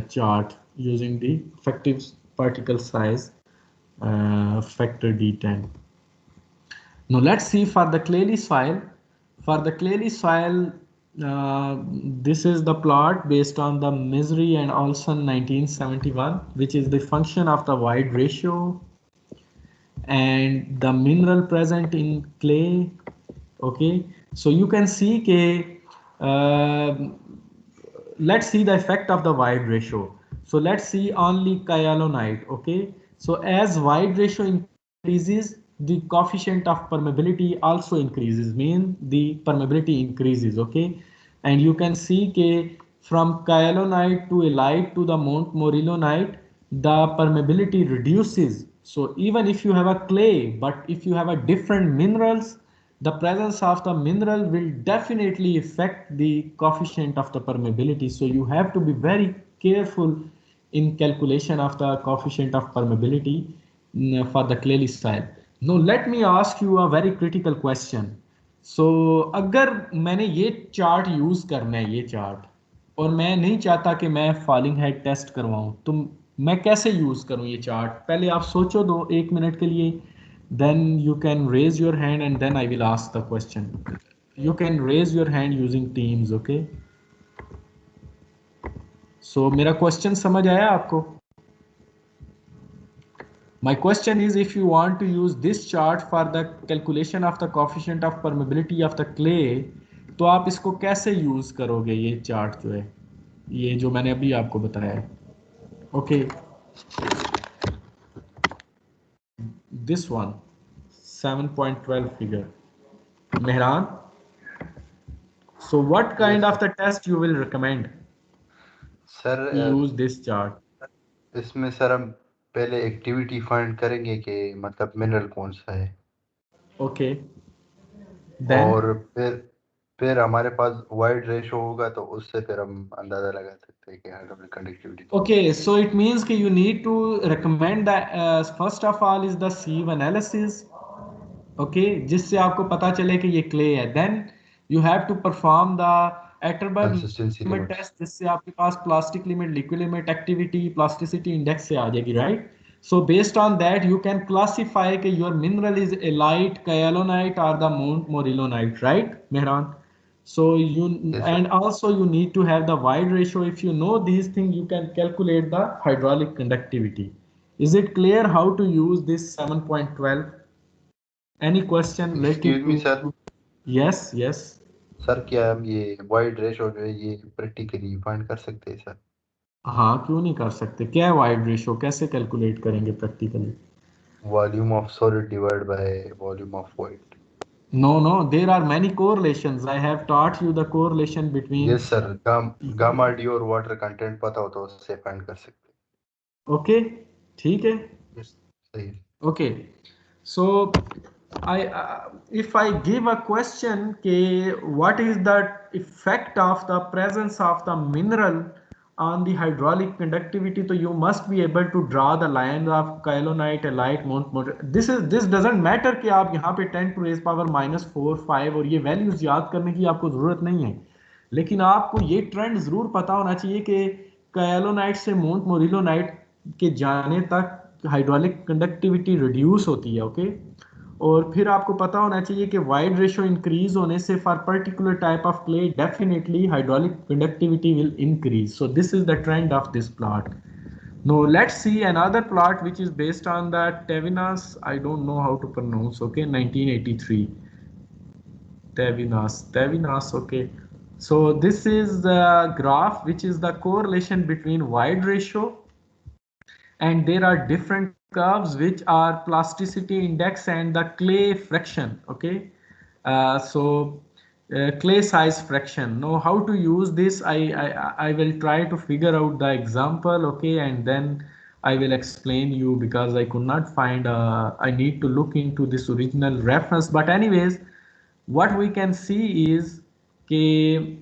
chart using the effective particle size factor D10. Now let's see for the clayey soil. For the clayey soil, this is the plot based on the Misery and Olson 1971, which is the function of the wide ratio and the mineral present in clay. Okay, so you can see uh, let's see the effect of the wide ratio. So let's see only kyanite. Okay, so as wide ratio increases, the coefficient of permeability also increases, mean the permeability increases. Okay, and you can see from kyanite to elite to the montmorillonite, the permeability reduces. So even if you have a clay, but if you have a different minerals, the presence of the mineral will definitely affect the coefficient of the permeability. So you have to be very careful in calculation of the coefficient of permeability for the clayey soil. Now let me ask you a very critical question. So अगर मैंने ये chart use करना है, ये chart, और मैं नहीं चाहता कि मैं फॉलिंग हेड टेस्ट करवाऊं, तो मैं कैसे यूज करूं ये चार्ट? पहले आप सोचो 1 मिनट के लिए, then you can raise your hand and then I will ask the question. You can raise your hand using Teams, okay? So मेरा क्वेश्चन समझ आया आपको? My question is, if you want to use this chart for the calculation of the coefficient of permeability of the clay, तो आप इसको कैसे use करोगे? ये चार्ट जो है, ये जो मैंने अभी आपको बताया है, okay? This one, 7.12 figure. Mehran, so what kind yes of the test you will recommend sir to use this chart? इसमें सर हम पहले एक्टिविटी फाइंड करेंगे कि मतलब मिनरल कौन सा है, Okay, then और फिर हमारे पास वाइड रेशो होगा तो उससे फिर हम अंदाजा लगा सकते हैं कि हाइड्रोलिक कंडक्टिविटी कौन सा okay, so it means that you need to recommend that first of all is the sieve analysis, okay, जिससे आपको पता चले कि ये clay है. Then you have to perform the Atterberg consistency limit limits. test, जिससे आपके पास plastic limit, liquid limit, activity, plasticity index से आ जाएगी, right? So based on that you can classify कि your mineral is elite, kyalonite or the montmorillonite, right, Mehran? So you, yes sir. and also you need to have the wide ratio. If you know these things, you can calculate the hydraulic conductivity. Is it clear how to use this 7.12? Any question related excuse me sir. to? Yes, yes. Sir क्या हम ये wide ratio जो है ये practically find कर सकते हैं sir? हाँ, क्यों नहीं कर सकते? क्या है वाइड रेशो, कैसे कैलकुलेट करेंगे practically? Volume of solid divide by volume of white. No, no, there are many correlations. I have taught you the correlation between. Yes sir. Gamma D और वाटर कंटेंट पता हो तो उससे find कर सकते Okay, ठीक है. हैं. यस सही है. Okay, so if I give a question, what is the effect of the presence of the mineral on the hydraulic conductivity, so you must be able to draw the lines of kyalonite, elite, this doesn't matter कि आप यहाँ पे 10 to raise power -4, 5 और ये values याद करने की आपको जरूरत नहीं है, लेकिन आपको ये ट्रेंड जरूर पता होना चाहिए कि कायलोनाइट से मोंटमोरिलोनाइट के जाने तक हाइड्रोलिक कंडक्टिविटी रिड्यूस होती है, ओके? और फिर आपको पता होना चाहिए कि वाइड रेशो इंक्रीज होने से for particular type of clay definitely hydraulic conductivity will increase. So this is the trend of this plot. Now let's see another plot which is based on the Tevinas. I don't know how to pronounce. Okay, 1983. Tevinas. Okay. So this is the graph which is the correlation between wide ratio, and there are different curves which are plasticity index and the clay fraction. Okay, clay size fraction. Now how to use this, I will try to figure out the example, okay, and then I will explain you because I could not find I need to look into this original reference. But anyways, what we can see is the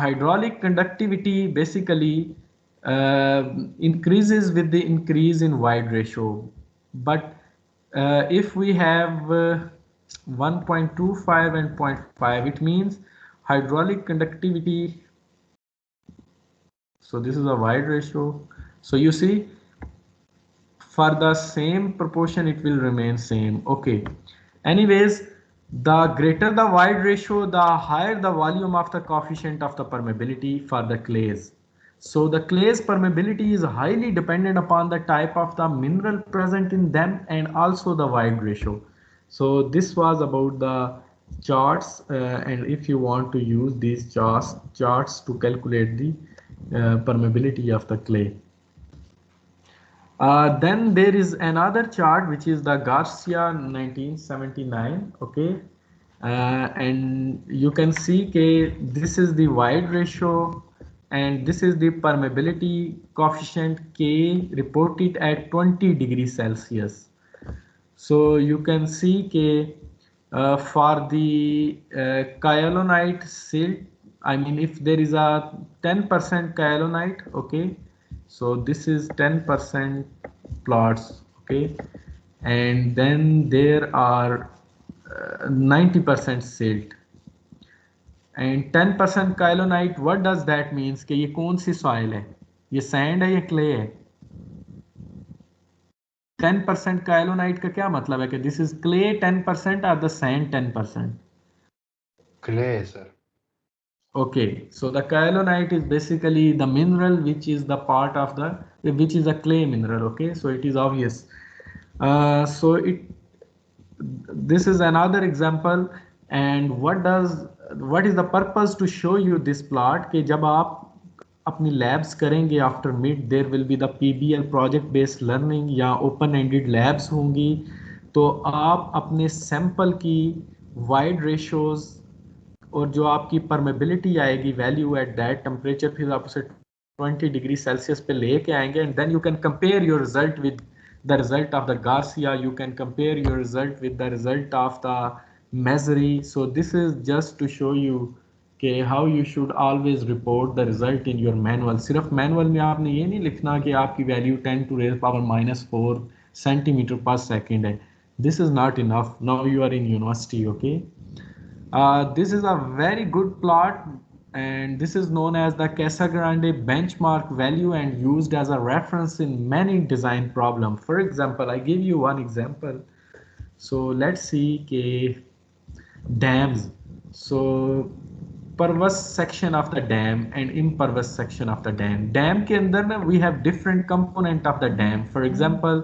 hydraulic conductivity basically increases with the increase in wide ratio. But if we have 1.25 and zero point 0.5, it means hydraulic conductivity. So this is a wide ratio. So you see, for the same proportion it will remain same. Okay, anyways, the greater the wide ratio, the higher the volume of the coefficient of the permeability for the clays. So the clay's permeability is highly dependent upon the type of the mineral present in them and also the wide ratio. So this was about the charts, and if you want to use these charts to calculate the permeability of the clay. Then there is another chart which is the Garcia 1979. Okay, and you can see this is the wide ratio and this is the permeability coefficient K reported at 20 degrees Celsius. So you can see for the kyanite silt, I mean if there is a 10% kyanite, okay, so this is 10% plots, okay, and then there are 90% silt and 10% kyanite. What does that means कि ये कौन सी soil है, ये sand है या clay है? 10% कायलोनाइट का क्या मतलब है कि दिस इज क्ले 10% और द सैंड 10%? क्ले है sir. Okay, so the kaolite is basically the mineral which is the part of the, which is a clay mineral. Okay, so it is obvious. So this is another example. And what is the purpose to show you this plot कि जब आप अपनी labs करेंगे after mid there will be the PBL project based learning या open ended labs होंगी, तो आप अपने सैंपल की वाइड रेशोज और जो आपकी परमेबिलिटी आएगी वैल्यू एट दैट टेम्परेचर, फिर आप उसे 20 डिग्री सेल्सियस पे लेके आएंगे and then you can compare your result with the result of the Garcia, you can compare your result with the result of the majority. So this is just to show you कि how you should always report the result in your manual. सिर्फ manual में आपने ये नहीं लिखना कि आपकी value 10⁻⁻⁴ centimetre पर सेकेंड है. This is not enough. Now you are in university. Okay, this is a very good plot and this is known as the Casagrande benchmark value and used as a reference in many design problems. For example, I give you one example. So let's see dams. So pervious section of the dam and impervious section of the dam. Dam के अंदर ना we have different component of the dam. For example,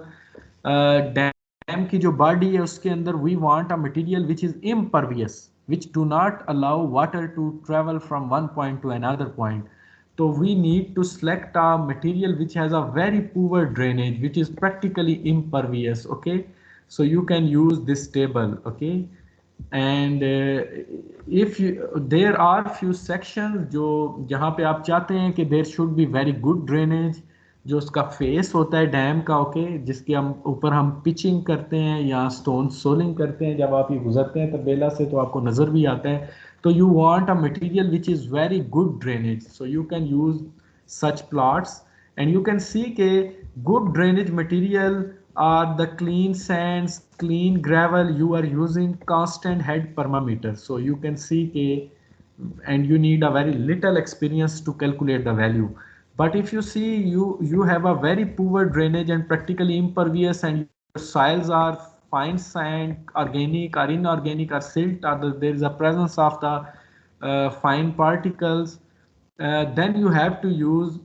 dam की जो body है उसके अंदर we want a material which is impervious, which do not allow water to travel from one point to another point. So we need to select a material which has a very poor drainage, which is practically impervious. Okay, so you can use this table. Okay, and if there are few sections जो जहाँ पे आप चाहते हैं कि there should be very good drainage, जो उसका face होता है डैम का, ओके, जिसके हम ऊपर हम पिचिंग करते हैं या स्टोन सोलिंग करते हैं, जब आप ये गुजरते हैं तबेला से तो आपको नज़र भी आता है. तो you want a material which is very good drainage, so you can use such plots and you can see के good drainage material are the clean sands, clean gravel. You are using constant head permeter, so you can see and you need a very little experience to calculate the value. But if you see you have a very poor drainage and practically impervious and your soils are fine sand, organic or inorganic or silt, or there is a presence of the fine particles, then you have to use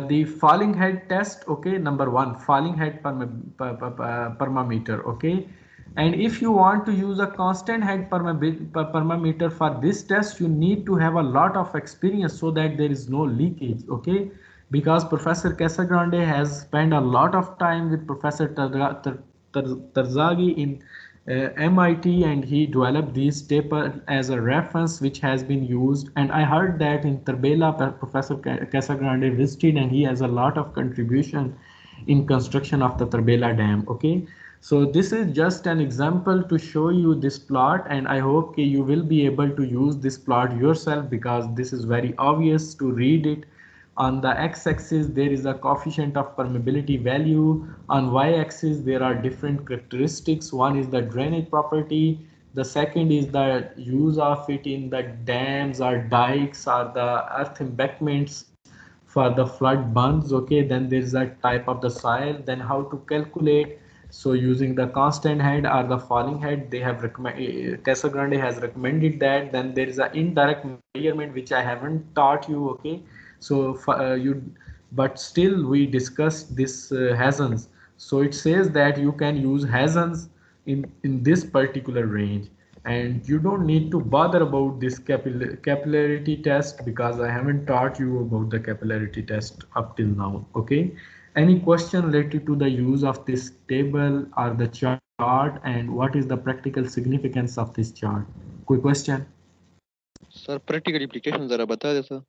the falling head test. Okay, number one, falling head permeter. Okay, and if you want to use a constant head permeter for this test, you need to have a lot of experience so that there is no leakage. Okay, because Professor Casagrande has spent a lot of time with Professor Tarzaghi in MIT, and he developed these paper as a reference which has been used. And I heard that in Tarbela Professor Casagrande visited and he has a lot of contribution in construction of the Tarbela Dam. Okay, so this is just an example to show you this plot, and I hope you will be able to use this plot yourself because this is very obvious to read it On the x-axis, there is a coefficient of permeability value. On y-axis, there are different characteristics. One is the drainage property. The second is the use of it in the dams or dikes or the earth embankments for the flood bunds. Okay, then there is a type of the soil. Then how to calculate. So using the constant head or the falling head, they have recommended, Casagrande has recommended that. Then there is an indirect measurement which I haven't taught you. Okay, so but still we discussed this hazons. So it says that you can use hazons in this particular range, and you don't need to bother about this capillarity test because I haven't taught you about the capillarity test up till now. Okay, any question related to the use of this table or the chart, and what is the practical significance of this chart? Quick question. Sir practical application जरा बता दे sir.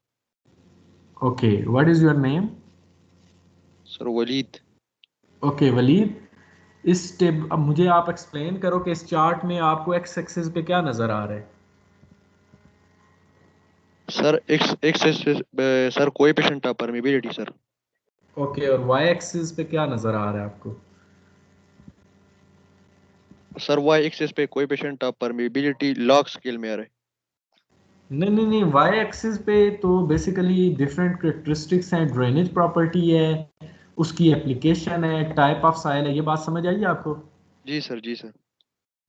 Okay, what is your name? Sir Walid. Okay, Walid, इस टेब अब मुझे आप explain करो कि इस चार्ट में आपको एक्स एक्सिस पे क्या नजर आ रहा है. Sir x sir coefficient of permeability sir. Okay, और वाई एक्सिस पे क्या नजर आ रहा है आपको? सर वाई एक्सिस पे coefficient of permeability log scale में आ रहा है. नहीं, वाई एक्सिस पे तो बेसिकली डिफरेंट कैरेक्टरिस्टिक्स हैं, ड्रेनेज प्रॉपर्टी है, उसकी एप्लीकेशन है, टाइप ऑफ साइल है. ये बात समझ आई आपको? जी सर, जी सर.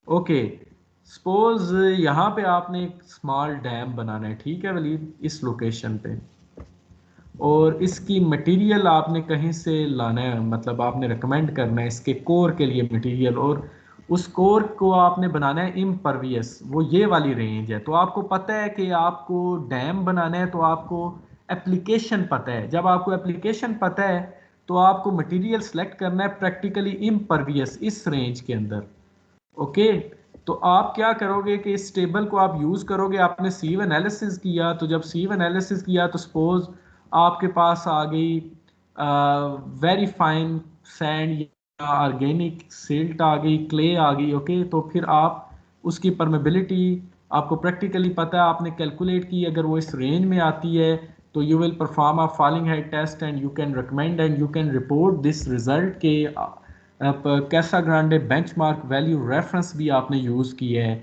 ओके, सपोज यहाँ पे आपने एक स्मॉल डैम बनाना है, ठीक है वलीद, इस लोकेशन पे, और इसकी मटेरियल आपने कहीं से लाना है, मतलब आपने रिकमेंड करना है इसके कोर के लिए मटेरियल, और उस कोर को आपने बनाना है इम्परवियस, वो ये वाली रेंज है. तो आपको पता है कि आपको डैम बनाना है, तो आपको एप्लीकेशन पता है. जब आपको एप्लीकेशन पता है तो आपको मटेरियल सेलेक्ट करना है प्रैक्टिकली इम्परवियस इस रेंज के अंदर. ओके, तो आप क्या करोगे कि इस टेबल को आप यूज़ करोगे. आपने सीव एनालिसिस किया, तो जब सीव एनालिसिस किया तो सपोज आपके पास आ गई वेरी फाइन सैंड या ऑर्गेनिक सिल्ट आ गई, क्ले आ गई. ओके, तो फिर आप उसकी परमेबिलिटी आपको प्रैक्टिकली पता है, आपने कैलकुलेट की, अगर वो इस रेंज में आती है तो you will perform a falling head test and you can recommend and you can report this result के कैसा ग्रांडे बेंचमार्क वैल्यू रेफरेंस भी आपने यूज़ किया है.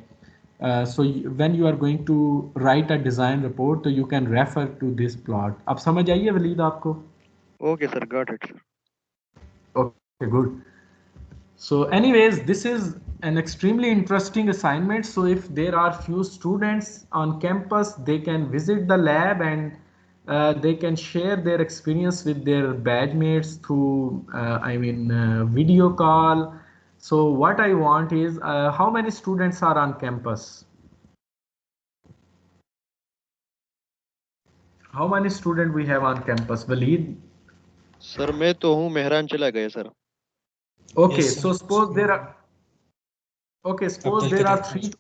So when you are going to write a design report, तो you can refer to this plot. अब समझ आइए वलीद आपको? Okay sir, got it sir. Okay, good. So anyways, this is an extremely interesting assignment. So if there are few students on campus, they can visit the lab and they can share their experience with their batch mates through video call. So what I want is how many students are on campus? How many students we have on campus, Waleed? Sir मैं तो हूँ, मेहरान चला गया sir. Okay, Yes, sir. so suppose there are. Okay, suppose Abdul there are Kadir. three.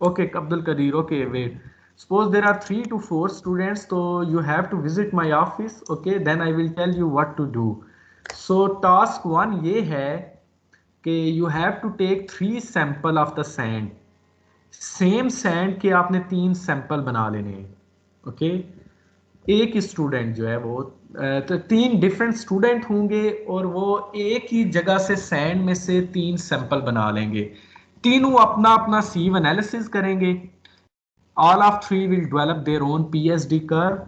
Okay, Abdul Kadir. Okay, wait. Suppose there are 3 to 4 students, so you have to visit my office. Okay, then I will tell you what to do. So task 1 ये है कि you have to take 3 sample of the sand. Same sand के आपने 3 sample बना लेने हैं. Okay, एक student जो है वो तो 3 डिफरेंट स्टूडेंट होंगे और वो एक ही जगह से सैंड में से 3 सैंपल बना लेंगे. तीनों अपना अपना सीव एनालिसिस करेंगे. All of 3 will develop their own PSD curve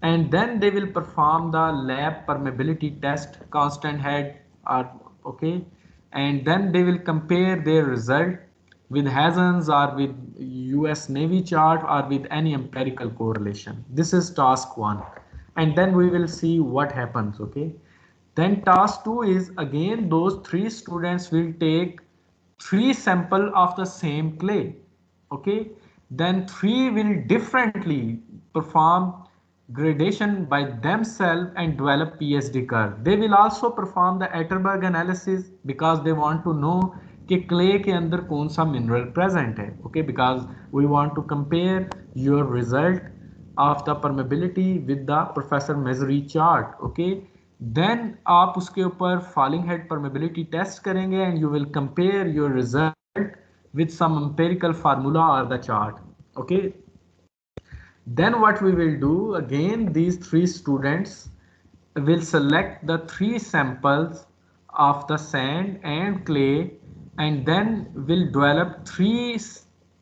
and then they will perform the lab permeability test, constant head, or okay, and then they will compare their result with Hazens or with US Navy chart or with any empirical correlation. This is task 1, and then we will see what happens. Okay, then task 2 is again those 3 students will take 3 sample of the same clay. Okay, then 3 will differently perform gradation by themselves and develop PSD curve. They will also perform the Atterberg analysis because they want to know कि clay के अंदर कौन सा mineral present है. Okay, because we want to compare your result of the permeability with the Professor Mezery chart. Okay, then आप उसके ऊपर falling head permeability test करेंगे and you will compare your result with some empirical formula or the chart. Okay, Then what we will do, again, these three students will select the three samples of the sand and clay, and then will develop three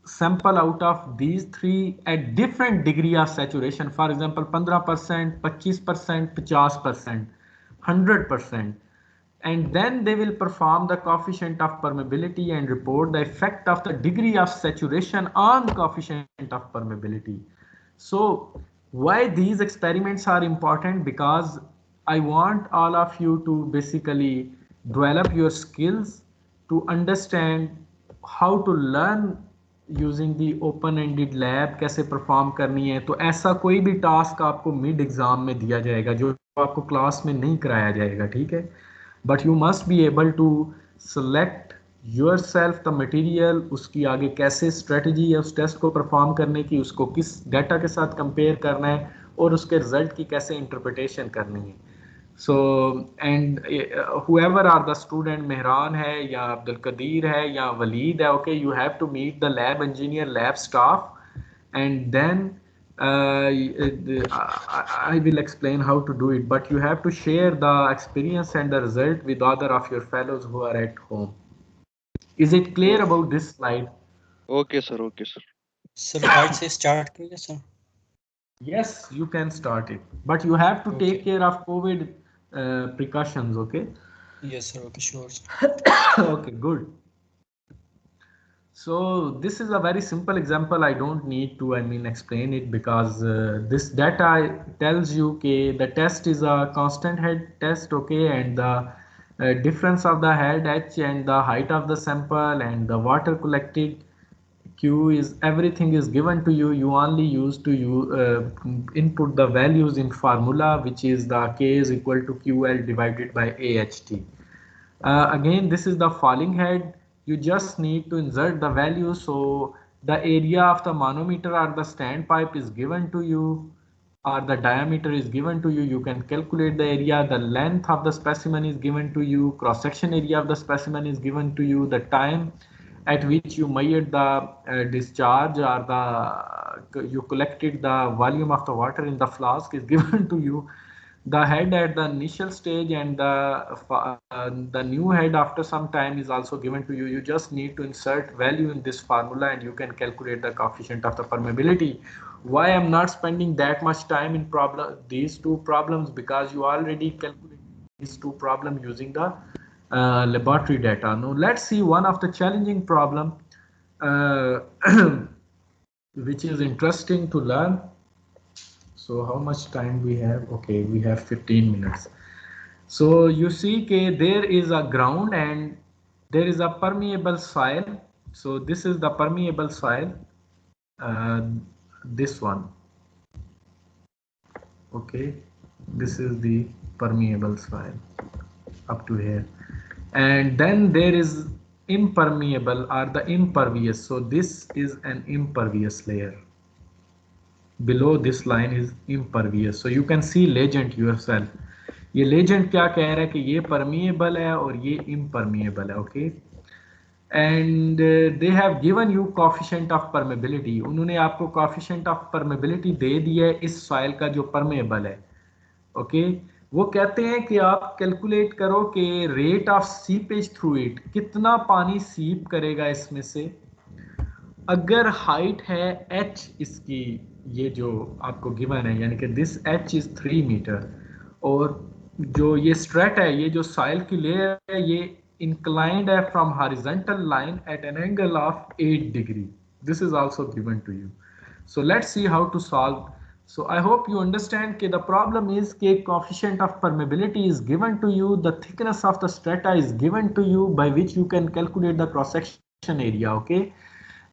sample out of these three at different degree of saturation. For example, 15%, 25%, 50%, 100%. And then they will perform the coefficient of permeability and report the effect of the degree of saturation on coefficient of permeability. So why these experiments are important? Because I want all of you to basically develop your skills to understand how to learn using the open ended lab कैसे perform करनी है। तो ऐसा कोई भी task आपको mid exam में दिया जाएगा जो आपको क्लास में नहीं कराया जाएगा, ठीक है। But you must be able to select yourself the material, उसकी आगे कैसे स्ट्रेटजी है उस टेस्ट को परफॉर्म करने की, उसको किस डाटा के साथ कंपेयर करना है और उसके रिजल्ट की कैसे इंटरप्रिटेशन करनी है। So and whoever are the student, Mehran है या अब्दुल कदीर है या वलीद है, okay, you have to meet the lab engineer, lab staff, and then I will explain how to do it, but you have to share the experience and the result with other of your fellows who are at home. Is it clear about this slide? Okay, sir. Okay, sir. Sir आज से start करेंगे sir? Yes, you can start it, but you have to take Okay. care of COVID precautions, okay? Yes sir, okay, sure sir. Okay, good. So this is a very simple example. I don't need to, explain it, because this data tells you okay, the test is a constant head test, okay, and the difference of the head h and the height of the sample and the water collected q is, everything is given to you. You only use to input the values in formula, which is the k is equal to ql divided by aht. Again, this is the falling head. You just need to insert the value. So the area of the manometer or the standpipe is given to you, or the diameter is given to you. You can calculate the area. The length of the specimen is given to you. Cross section area of the specimen is given to you. The time at which you measured the discharge, or the you collected the volume of the water in the flask is given to you. The head at the initial stage and the new head after some time is also given to you. You just need to insert value in this formula and you can calculate the coefficient of the permeability. Why I'm not spending that much time in these two problems? Because you already calculated these two problems using the laboratory data. Now let's see one of the challenging problem uh, which is interesting to learn. So how much time we have? Okay, we have 15 minutes. So you see there is a ground and there is a permeable soil. So this is the permeable soil, uh, this one. Okay, this is the permeable soil up to here. And then there is impermeable or the impervious. So this is an impervious layer. Below this line is impervious. So you can see legend yourself. ये legend क्या कह रहा है कि ये permeable है और ये impermeable है, okay? And they have given you coefficient of permeability. उन्होंने आपको coefficient of permeability दे दिया है इस soil का जो permeable है, okay? वो कहते हैं कि आप कैलकुलेट करो कि rate of seepage through it, कितना पानी सीप करेगा इसमें से। अगर हाइट है h इसकी, ये जो आपको गिवन है, यानी कि दिस h इज 3 मीटर, और जो ये स्ट्रेट है, ये जो सॉइल की लेयर है, ये inclined है from horizontal line at an angle of 8 degree. This is also given to you. So let's see how to solve. So I hope you understand that the problem is that coefficient of permeability is given to you, the thickness of the strata is given to you, by which you can calculate the cross section area, okay?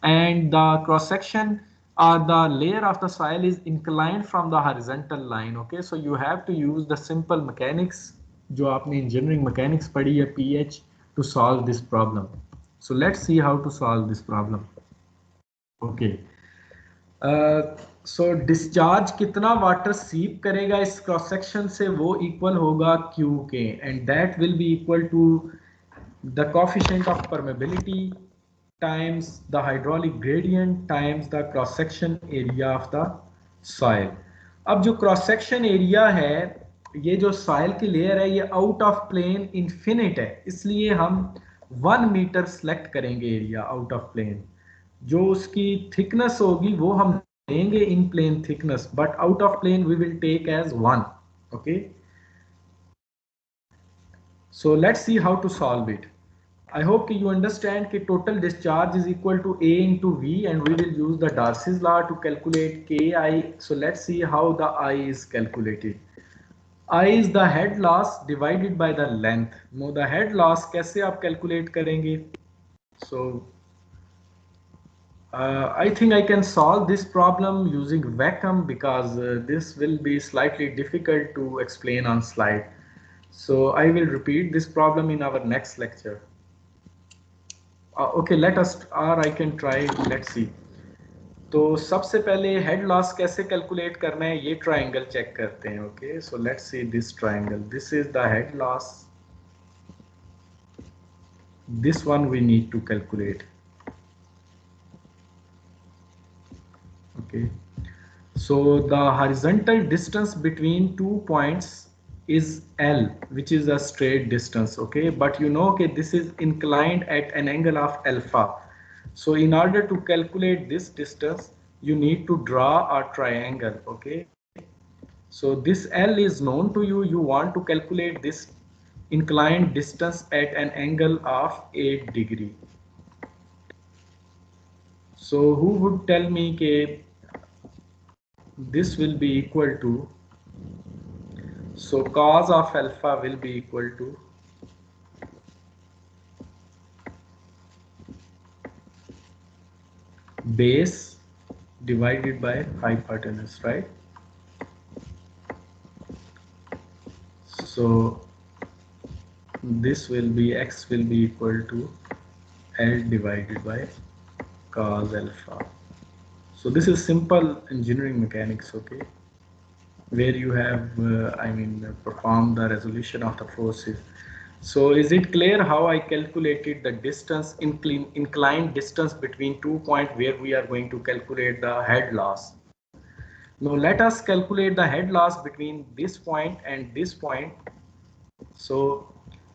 And the cross section or the layer of the soil is inclined from the horizontal line, okay? So you have to use the simple mechanics जो आपने engineering mechanics पढ़ी है PH to solve this problem. So let's see how to solve this problem. Okay. So discharge कितना water सीप करेगा इस cross section से, वो इक्वल होगा Q के, and that will be equal to the coefficient of permeability times the hydraulic gradient times the cross section area of the soil. अब जो क्रॉस सेक्शन एरिया है, ये जो सॉइल की लेयर है ये आउट ऑफ प्लेन इन्फिनिट है, इसलिए हम 1 मीटर सेलेक्ट करेंगे एरिया आउट ऑफ प्लेन। जो उसकी थिकनेस होगी वो हम लेंगे in plane thickness, but out of plane we will take as 1। Okay, so let's see how to solve it. I hope you understand that total discharge is equal to A into V, and we will use the Darcy's law to calculate Ki. So let's see how the I is calculated. I is the head loss divided by the length. Now the head loss कैसे आप calculate करेंगे? So I think I can solve this problem using vacuum because this will be slightly difficult to explain on slide. So I will repeat this problem in our next lecture. Okay, let us, or I can try, let's see. तो सबसे पहले head loss कैसे calculate करना है ये triangle check करते हैं। Okay, so let's see this triangle, this is the head loss, this one we need to calculate. Okay, so the horizontal distance between 2 points is L, which is a straight distance. Okay, but you know, okay, this is inclined at an angle of alpha. So in order to calculate this distance you need to draw a triangle. Okay, so this L is known to you, you want to calculate this inclined distance at an angle of 8 degree. So who would tell me that this will be equal to, so cos of alpha will be equal to base divided by hypotenuse, right? So this will be, x will be equal to L divided by cos alpha. So this is simple engineering mechanics, okay, where you have performed the resolution of the forces. So is it clear how I calculated the distance, inclined distance between 2 points where we are going to calculate the head loss? Now let us calculate the head loss between this point and this point. So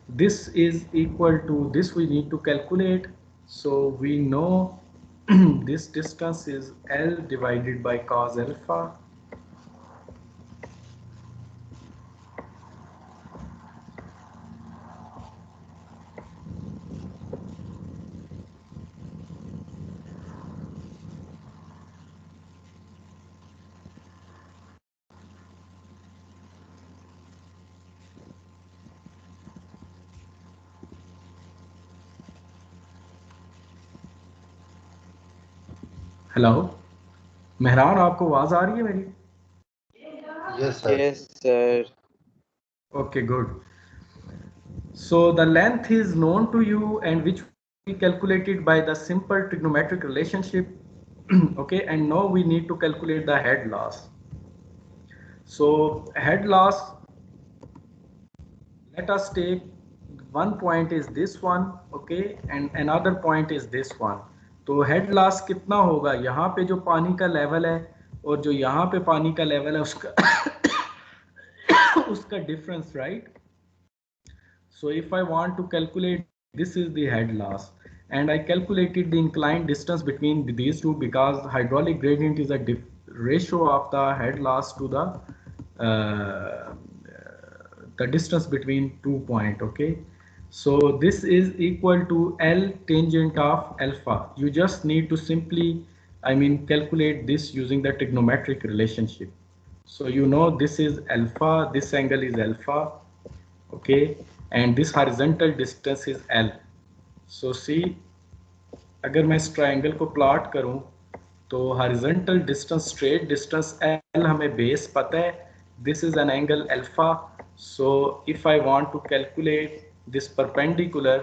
this is equal to this, we need to calculate. So we know this distance is L divided by cos alpha. Hello Mehran, आपको आवाज आ रही है मेरी? Yes, sir. Yes, sir. Okay, good. So the length is known to you and which we calculated by the simple trigonometric relationship. Okay, and now we need to calculate the head loss. So head loss, let us take one point is this one, okay, and another point is this one. तो head loss कितना होगा, यहाँ पे जो पानी का level है और जो यहाँ पे पानी का लेवल है उसका उसका difference, right? So if I want to calculate, this is the head loss, and I calculated the inclined distance between these two because hydraulic gradient is a ratio of the head loss to the distance between 2 points. Okay, so this is equal to L tangent of alpha. You just need to simply calculate this using the trigonometric relationship. So you know this is alpha, this angle is alpha, okay, and this horizontal distance is L. So see, अगर मैं इस triangle को plot करूं तो horizontal distance, straight distance L हमें base पता है, this is an angle alpha. So if I want to calculate this perpendicular,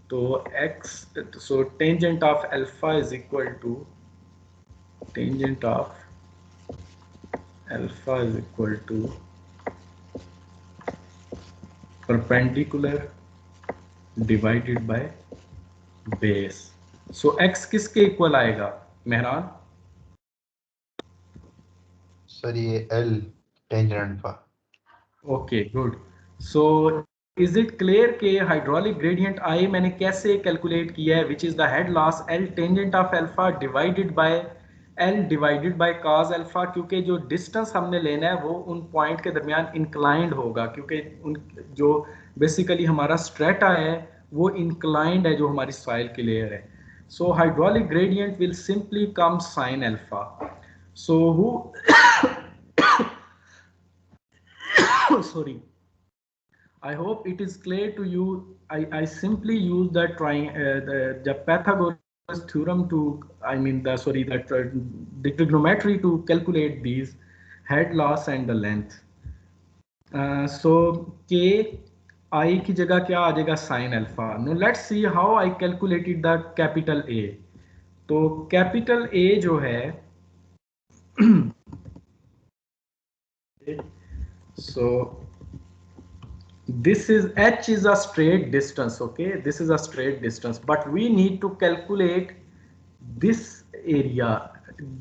तो x, so tangent of alpha is equal to tangent of alpha is equal to perpendicular divided by base. So x किसके equal आएगा Mehran? Sir ये L tangent alpha. Okay good. So is it clear कि hydraulic gradient आई मैंने कैसे calculate किया है, which is the head loss L tangent of alpha divided by L divided by cos alpha, क्योंकि जो डिस्टेंस हमने लेना है वो उन पॉइंट के दरमियान इंक्लाइंड होगा, क्योंकि उन जो बेसिकली हमारा स्ट्रेटा है वो इंक्लाइंड है जो हमारी सॉइल की लेयर है। So hydraulic gradient will simply come sine alpha. So who sorry, I hope it is clear to you. I simply use the Pythagoras theorem to, I mean the sorry that the trigonometry to calculate these head loss and the length. So k I की जगह क्या आ जाएगा sin alpha. Now let's see how I calculated the capital A. तो capital A जो है so this is h is a straight distance, okay, this is a straight distance, but we need to calculate this area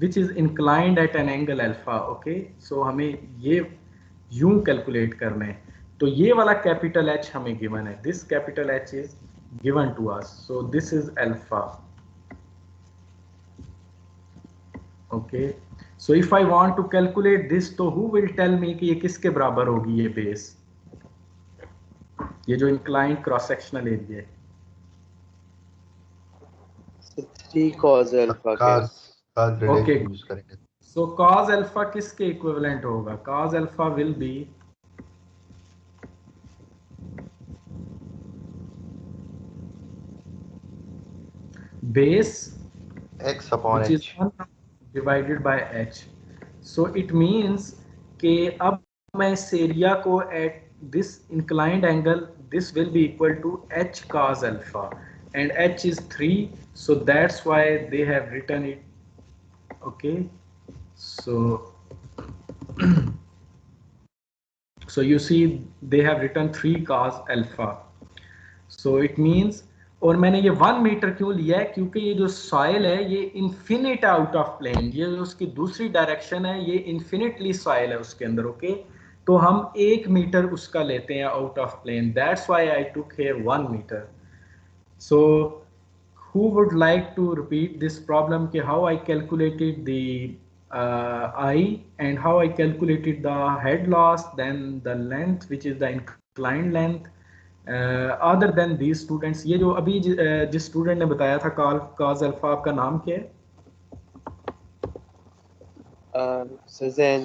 which is inclined at an angle alpha, okay, so हमें ये यूं calculate करना है। तो ये वाला capital H हमें given है, this capital H is given to us, so this is alpha, okay. So if I want to calculate this, तो who will tell me कि ये किसके बराबर होगी ये बेस, ये जो इंक्लाइंड क्रॉस सेक्शनल एरिया है। 3 cos alpha के। cos ओके, रिलेशन यूज करेंगे। सो cos अल्फा किसके इक्विवेलेंट होगा, cos alpha will be base x upon which is h। 1 divided by h. So it means कि अब मैं इस एरिया को at this inclined angle this will be equal to h cos alpha and h is 3, so that's why they have written it, okay. So so you see they have written 3 cos alpha, so it means, और मैंने ये 1 metre क्यों लिया है, क्योंकि ये जो soil है ये इन्फिनिट आउट ऑफ प्लेन, ये जो उसकी दूसरी डायरेक्शन है ये इन्फिनिटली सॉइल है उसके अंदर, ओके। तो हम 1 मीटर उसका लेते हैं out of plane, that's why I took here 1 metre. So who would like to repeat this problem कि how I calculated the I and how I calculated the head loss, then the length which is the inclined length, other than these students। ये जो अभी जिस student ने बताया था cos alpha, आपका नाम क्या है?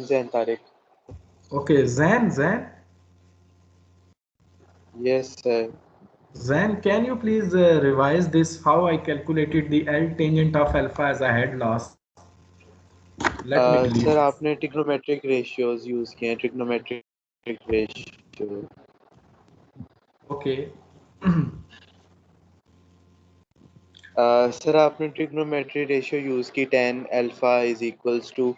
Zain Tariq। Okay, Zan, Yes sir। Zan, can you please revise this how I calculated the L tangent of alpha as a head loss? Let me delete sir this. आपने trigonometric ratios use किए हैं, trigonometric ratio. Okay. Sir आपने trigonometry ratio use की, tan alpha is equals to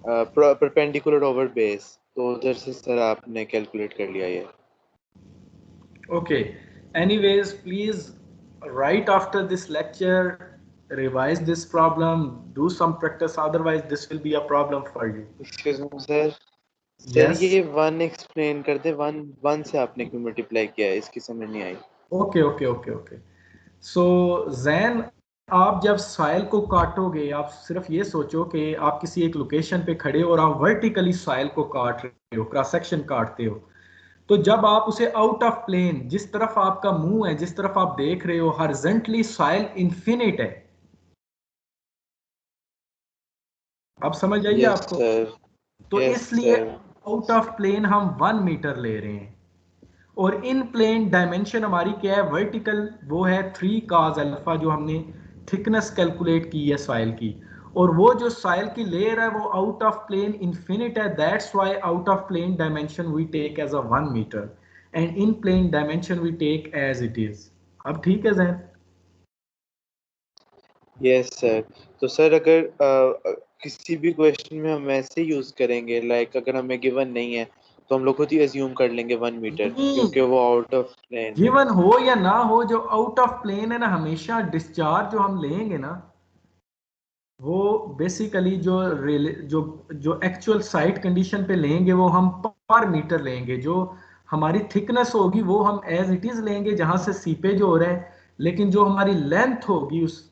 perpendicular over base, तो उधर से sir आपने calculate कर लिया ये। Okay. Anyways, please right after this lecture revise this problem, do some practice, otherwise this will be a problem for you. Excuse me sir, sir Yes. ये 1 explain कर दे, 1 से आपने क्यों मल्टीप्लाई किया है, इसकी समझ नहीं आई। ओके। सो जैन, आप जब सॉइल को काटोगे, आप सिर्फ ये सोचो कि आप किसी एक लोकेशन पे खड़े हो और आप वर्टिकली सॉइल को काट रहे हो, क्रॉस सेक्शन काटते हो, तो जब आप उसे आउट ऑफ प्लेन, जिस तरफ आपका मुंह है, जिस तरफ आप देख रहे हो, हॉरिजॉन्टली सॉइल इन्फिनिट है। अब समझ आइए यस आपको? सर। तो यस इसलिए सर। आउट ऑफ प्लेन हम 1 मीटर ले रहे हैं, और इन प्लेन डायमेंशन हमारी क्या है, वर्टिकल, वो है 3 cos अल्फा, जो हमने थिकनेस कैलकुलेट की है सॉइल की, और वो जो सॉइल की लेयर है वो आउट ऑफ प्लेन इन्फिनिट है, that's why out of plane dimension we take as a 1 metre and in plane dimension we take as it is. अब ठीक है जैन? Yes sir. तो सर अगर किसी भी क्वेश्चन में हम ऐसे यूज करेंगे, लाइक अगर हमें गिवन नहीं है तो हम लोग खुद ही अज्यूम कर लेंगे 1 मीटर, क्योंकि वो आउट ऑफ प्लेन है। गिवन हो या ना हो, जो आउट ऑफ प्लेन है ना, हमेशा डिस्चार्ज जो हम लेंगे ना, वो बेसिकली जो जो एक्चुअल साइट कंडीशन पे लेंगे वो हम पर मीटर लेंगे, जो हमारी थिकनेस होगी वो हम एज इट इज लेंगे जहां से सीपेज हो रहा है, लेकिन जो हमारी लेंथ होगी उस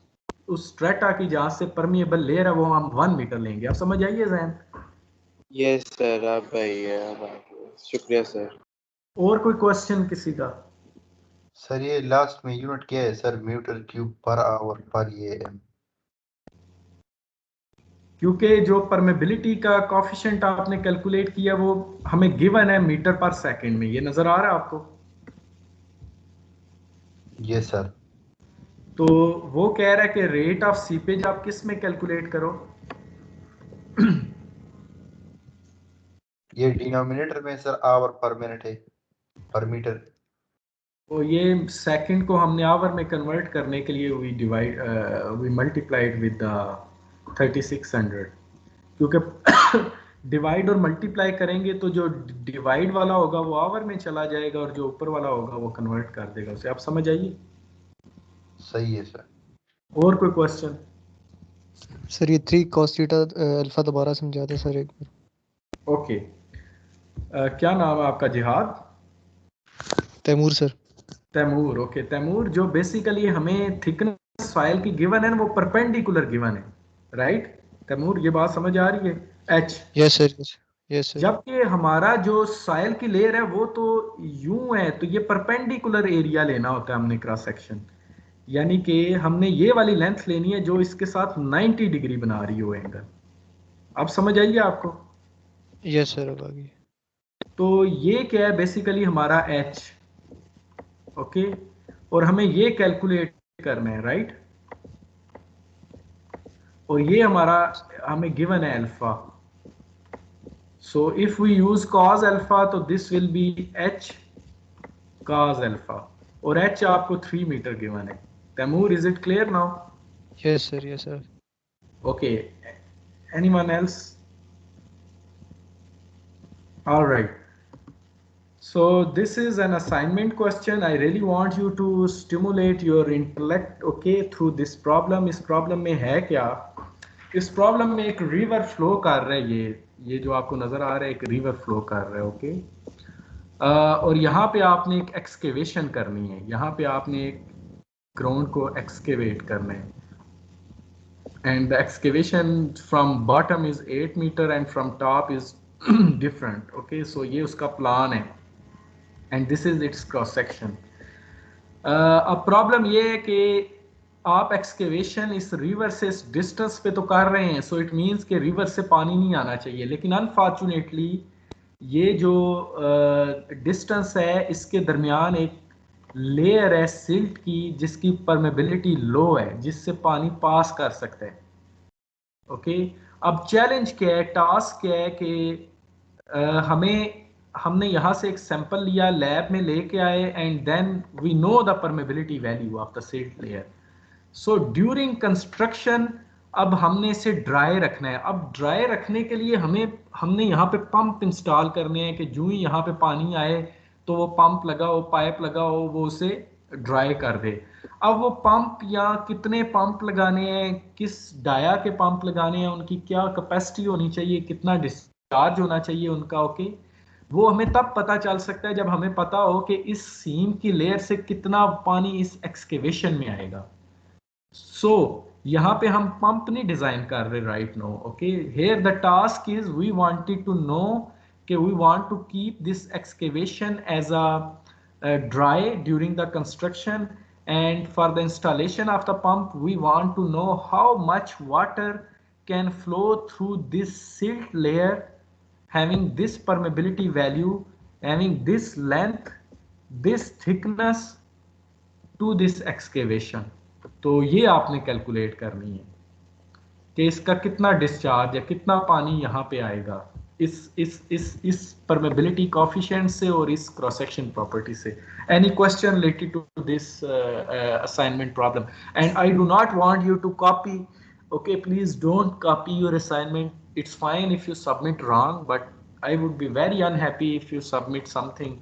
स्ट्रेटा की जहां से परमिएबल लेयर है वो हम 1 मीटर लेंगे। आप समझ आइए जैन। यस सर, आप भाई अब आगे। शुक्रिया सर। और कोई क्वेश्चन किसी का? सर ये लास्ट में यूनिट क्या है sir? Metre cube per hour per M. क्योंकि जो परमेबिलिटी का कॉफिशिएंट आपने कैलकुलेट किया वो हमें गिवन है मीटर पर सेकंड में, ये नजर आ रहा है आपको? ये सर। तो वो कह रहा है कि रेट ऑफ सीपेज आप किस में कैलकुलेट करो? ये डिनोमिनेटर में सर आवर पर मिनट है, पर मीटर। तो ये सेकंड को हमने आवर में कन्वर्ट करने के लिए वी मल्टीप्लाइड विद 3600, क्योंकि डिवाइड और मल्टीप्लाई करेंगे तो जो डिवाइड वाला होगा वो आवर में चला जाएगा और जो ऊपर वाला होगा वो कन्वर्ट कर देगा उसे। आप समझ आइए। सही है सर। और कोई क्वेश्चन? सर ये 3 cos थीटा अल्फा दोबारा समझा दो सर एक बार। ओके। क्या नाम है आपका? जिहाद? तैमूर सर। तैमूर। ओके तैमूर, जो बेसिकली हमें थिकनेस सॉइल की गिवन है वो परपेंडिकुलर गिवन है, राइट? तैमूर ये बात समझ आ रही है? H. Yes sir, yes yes sir. जबकि हमारा जो सॉइल की लेयर है वो तो यूं है, तो ये परपेंडिकुलर एरिया लेना होता है हमने क्रॉस सेक्शन, यानी कि हमने ये वाली लेंथ लेनी है जो इसके साथ 90 डिग्री बना रही हो एंगल। अब समझ आइए आपको? यस सर, अब आ गई। तो ये क्या है बेसिकली हमारा एच। ओके, और हमें ये कैलकुलेट करना है, राइट? और ये हमारा हमें गिवन है alpha. So if we use cos alpha तो this will be h cos alpha, और h आपको 3 मीटर गिवन है। Taimur, is it clear now? Yes sir, yes sir. Okay, anyone else? Alright, so this is an assignment question. I really want you to stimulate your intellect, okay, through this problem. इस problem में है क्या? इस problem में एक river flow कर रहा है, ये जो आपको नजर आ रहा है एक रिवर फ्लो कर रहा है, ओके। और यहाँ पे आपने एक एक्सकेवेशन करनी है, यहाँ पे आपने एक ग्राउंड को एक्सकेवेट करना है, and the excavation from bottom is 8 metre and from top is different, okay. So ये उसका प्लान है and this is its cross section. अब प्रॉब्लम ये है कि आप एक्सकेवेशन इस रिवर से इस डिस्टेंस पे तो कर रहे हैं, सो इट मींस कि रिवर से पानी नहीं आना चाहिए, लेकिन अनफॉर्चुनेटली ये जो डिस्टेंस है इसके दरमियान एक लेयर है सिल्ट की जिसकी परमेबिलिटी लो है, जिससे पानी पास कर सकता है, ओके। अब चैलेंज क्या है, टास्क क्या है कि हमने यहाँ से एक सैंपल लिया, लैब में लेके आए, and then we know the permeability value of the silt layer. So during construction अब हमने इसे ड्राई रखना है। अब ड्राई रखने के लिए हमने यहाँ पे पंप इंस्टॉल करने हैं कि जो ही यहाँ पे पानी आए तो वो पंप लगाओ, पाइप लगाओ, वो उसे ड्राई कर दे। अब वो पंप या कितने पंप लगाने हैं, किस डाया के पंप लगाने हैं, उनकी क्या कैपेसिटी होनी चाहिए, कितना डिस्चार्ज होना चाहिए उनका, ओके, वो हमें तब पता चल सकता है जब हमें पता हो कि इस सीम की लेयर से कितना पानी इस एक्सकेवेशन में आएगा। सो यहाँ पे हम पंप नहीं डिजाइन कर रहे right no, okay. Here the task is we wanted to know कि we want to keep this excavation as a dry during the construction, and for the installation of the pump we want to know how much water can flow through this silt layer having this permeability value, having this length, this thickness to this excavation। तो ये आपने calculate करनी है कि इसका कितना discharge या कितना पानी यहाँ पे आएगा इस परमेबिलिटी कोफिशिएंट से और इस क्रॉस सेक्शन प्रॉपर्टी से। Any question related to this assignment problem? And I do not want you to copy, okay, please don't copy your assignment. It's fine if you submit wrong, but I would be very unhappy if you submit something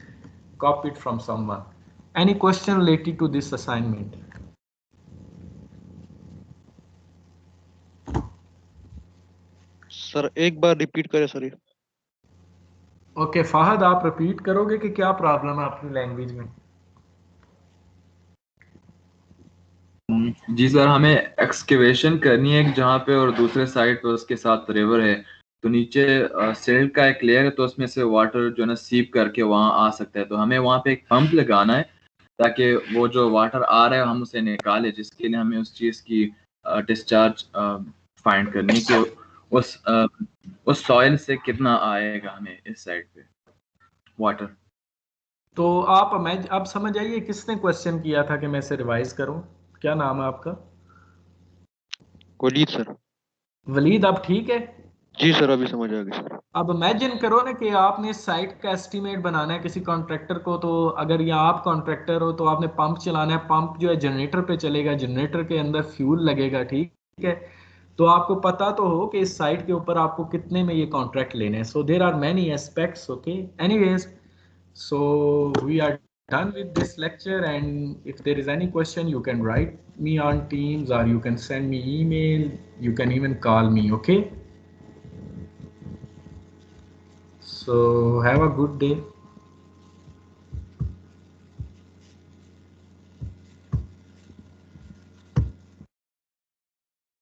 copied from someone. Any question related to this assignment? Sir एक बार repeat करें sir ये। Okay Fahad, आप repeat करोगे कि क्या problem है आपकी language में? जी सर, हमें एक्सकेवेशन करनी है जहाँ पे, और दूसरे साइड पे उसके साथ रिवर है। तो नीचे सिल्ट का एक लेयर है, तो उसमें से वाटर जो है ना सीप करके वहाँ आ सकता है। तो हमें वहाँ पे एक पंप लगाना है ताकि वो जो वाटर आ रहा है हम उसे निकाले, जिसके लिए हमें उस चीज़ की डिस्चार्ज फाइंड करनी है कि उस सॉइल से कितना आएगा हमें इस साइड पे वाटर। तो आप मैं अब समझ आइए किसने क्वेश्चन किया था कि मैं इसे रिवाइज करूं? क्या नाम है आपका? वलीद सर। वलीद, आप ठीक है? जी सर अभी समझ आ गई सर। अब इमेजिन करो ना कि आपने साइट का एस्टीमेट बनाना है किसी कॉन्ट्रैक्टर को। तो अगर या आप कॉन्ट्रैक्टर हो तो आपने पंप चलाना है। पंप जो है जनरेटर पे चलेगा, जनरेटर के अंदर फ्यूल लगेगा, ठीक है? तो आपको पता तो हो कि इस साइट के ऊपर आपको कितने में ये कॉन्ट्रैक्ट लेने हैं। So there are many aspects, okay. Anyways, so we are done with this lecture, and if there is any question you can write me on Teams or you can send me email, you can even call me, okay? So have a good day.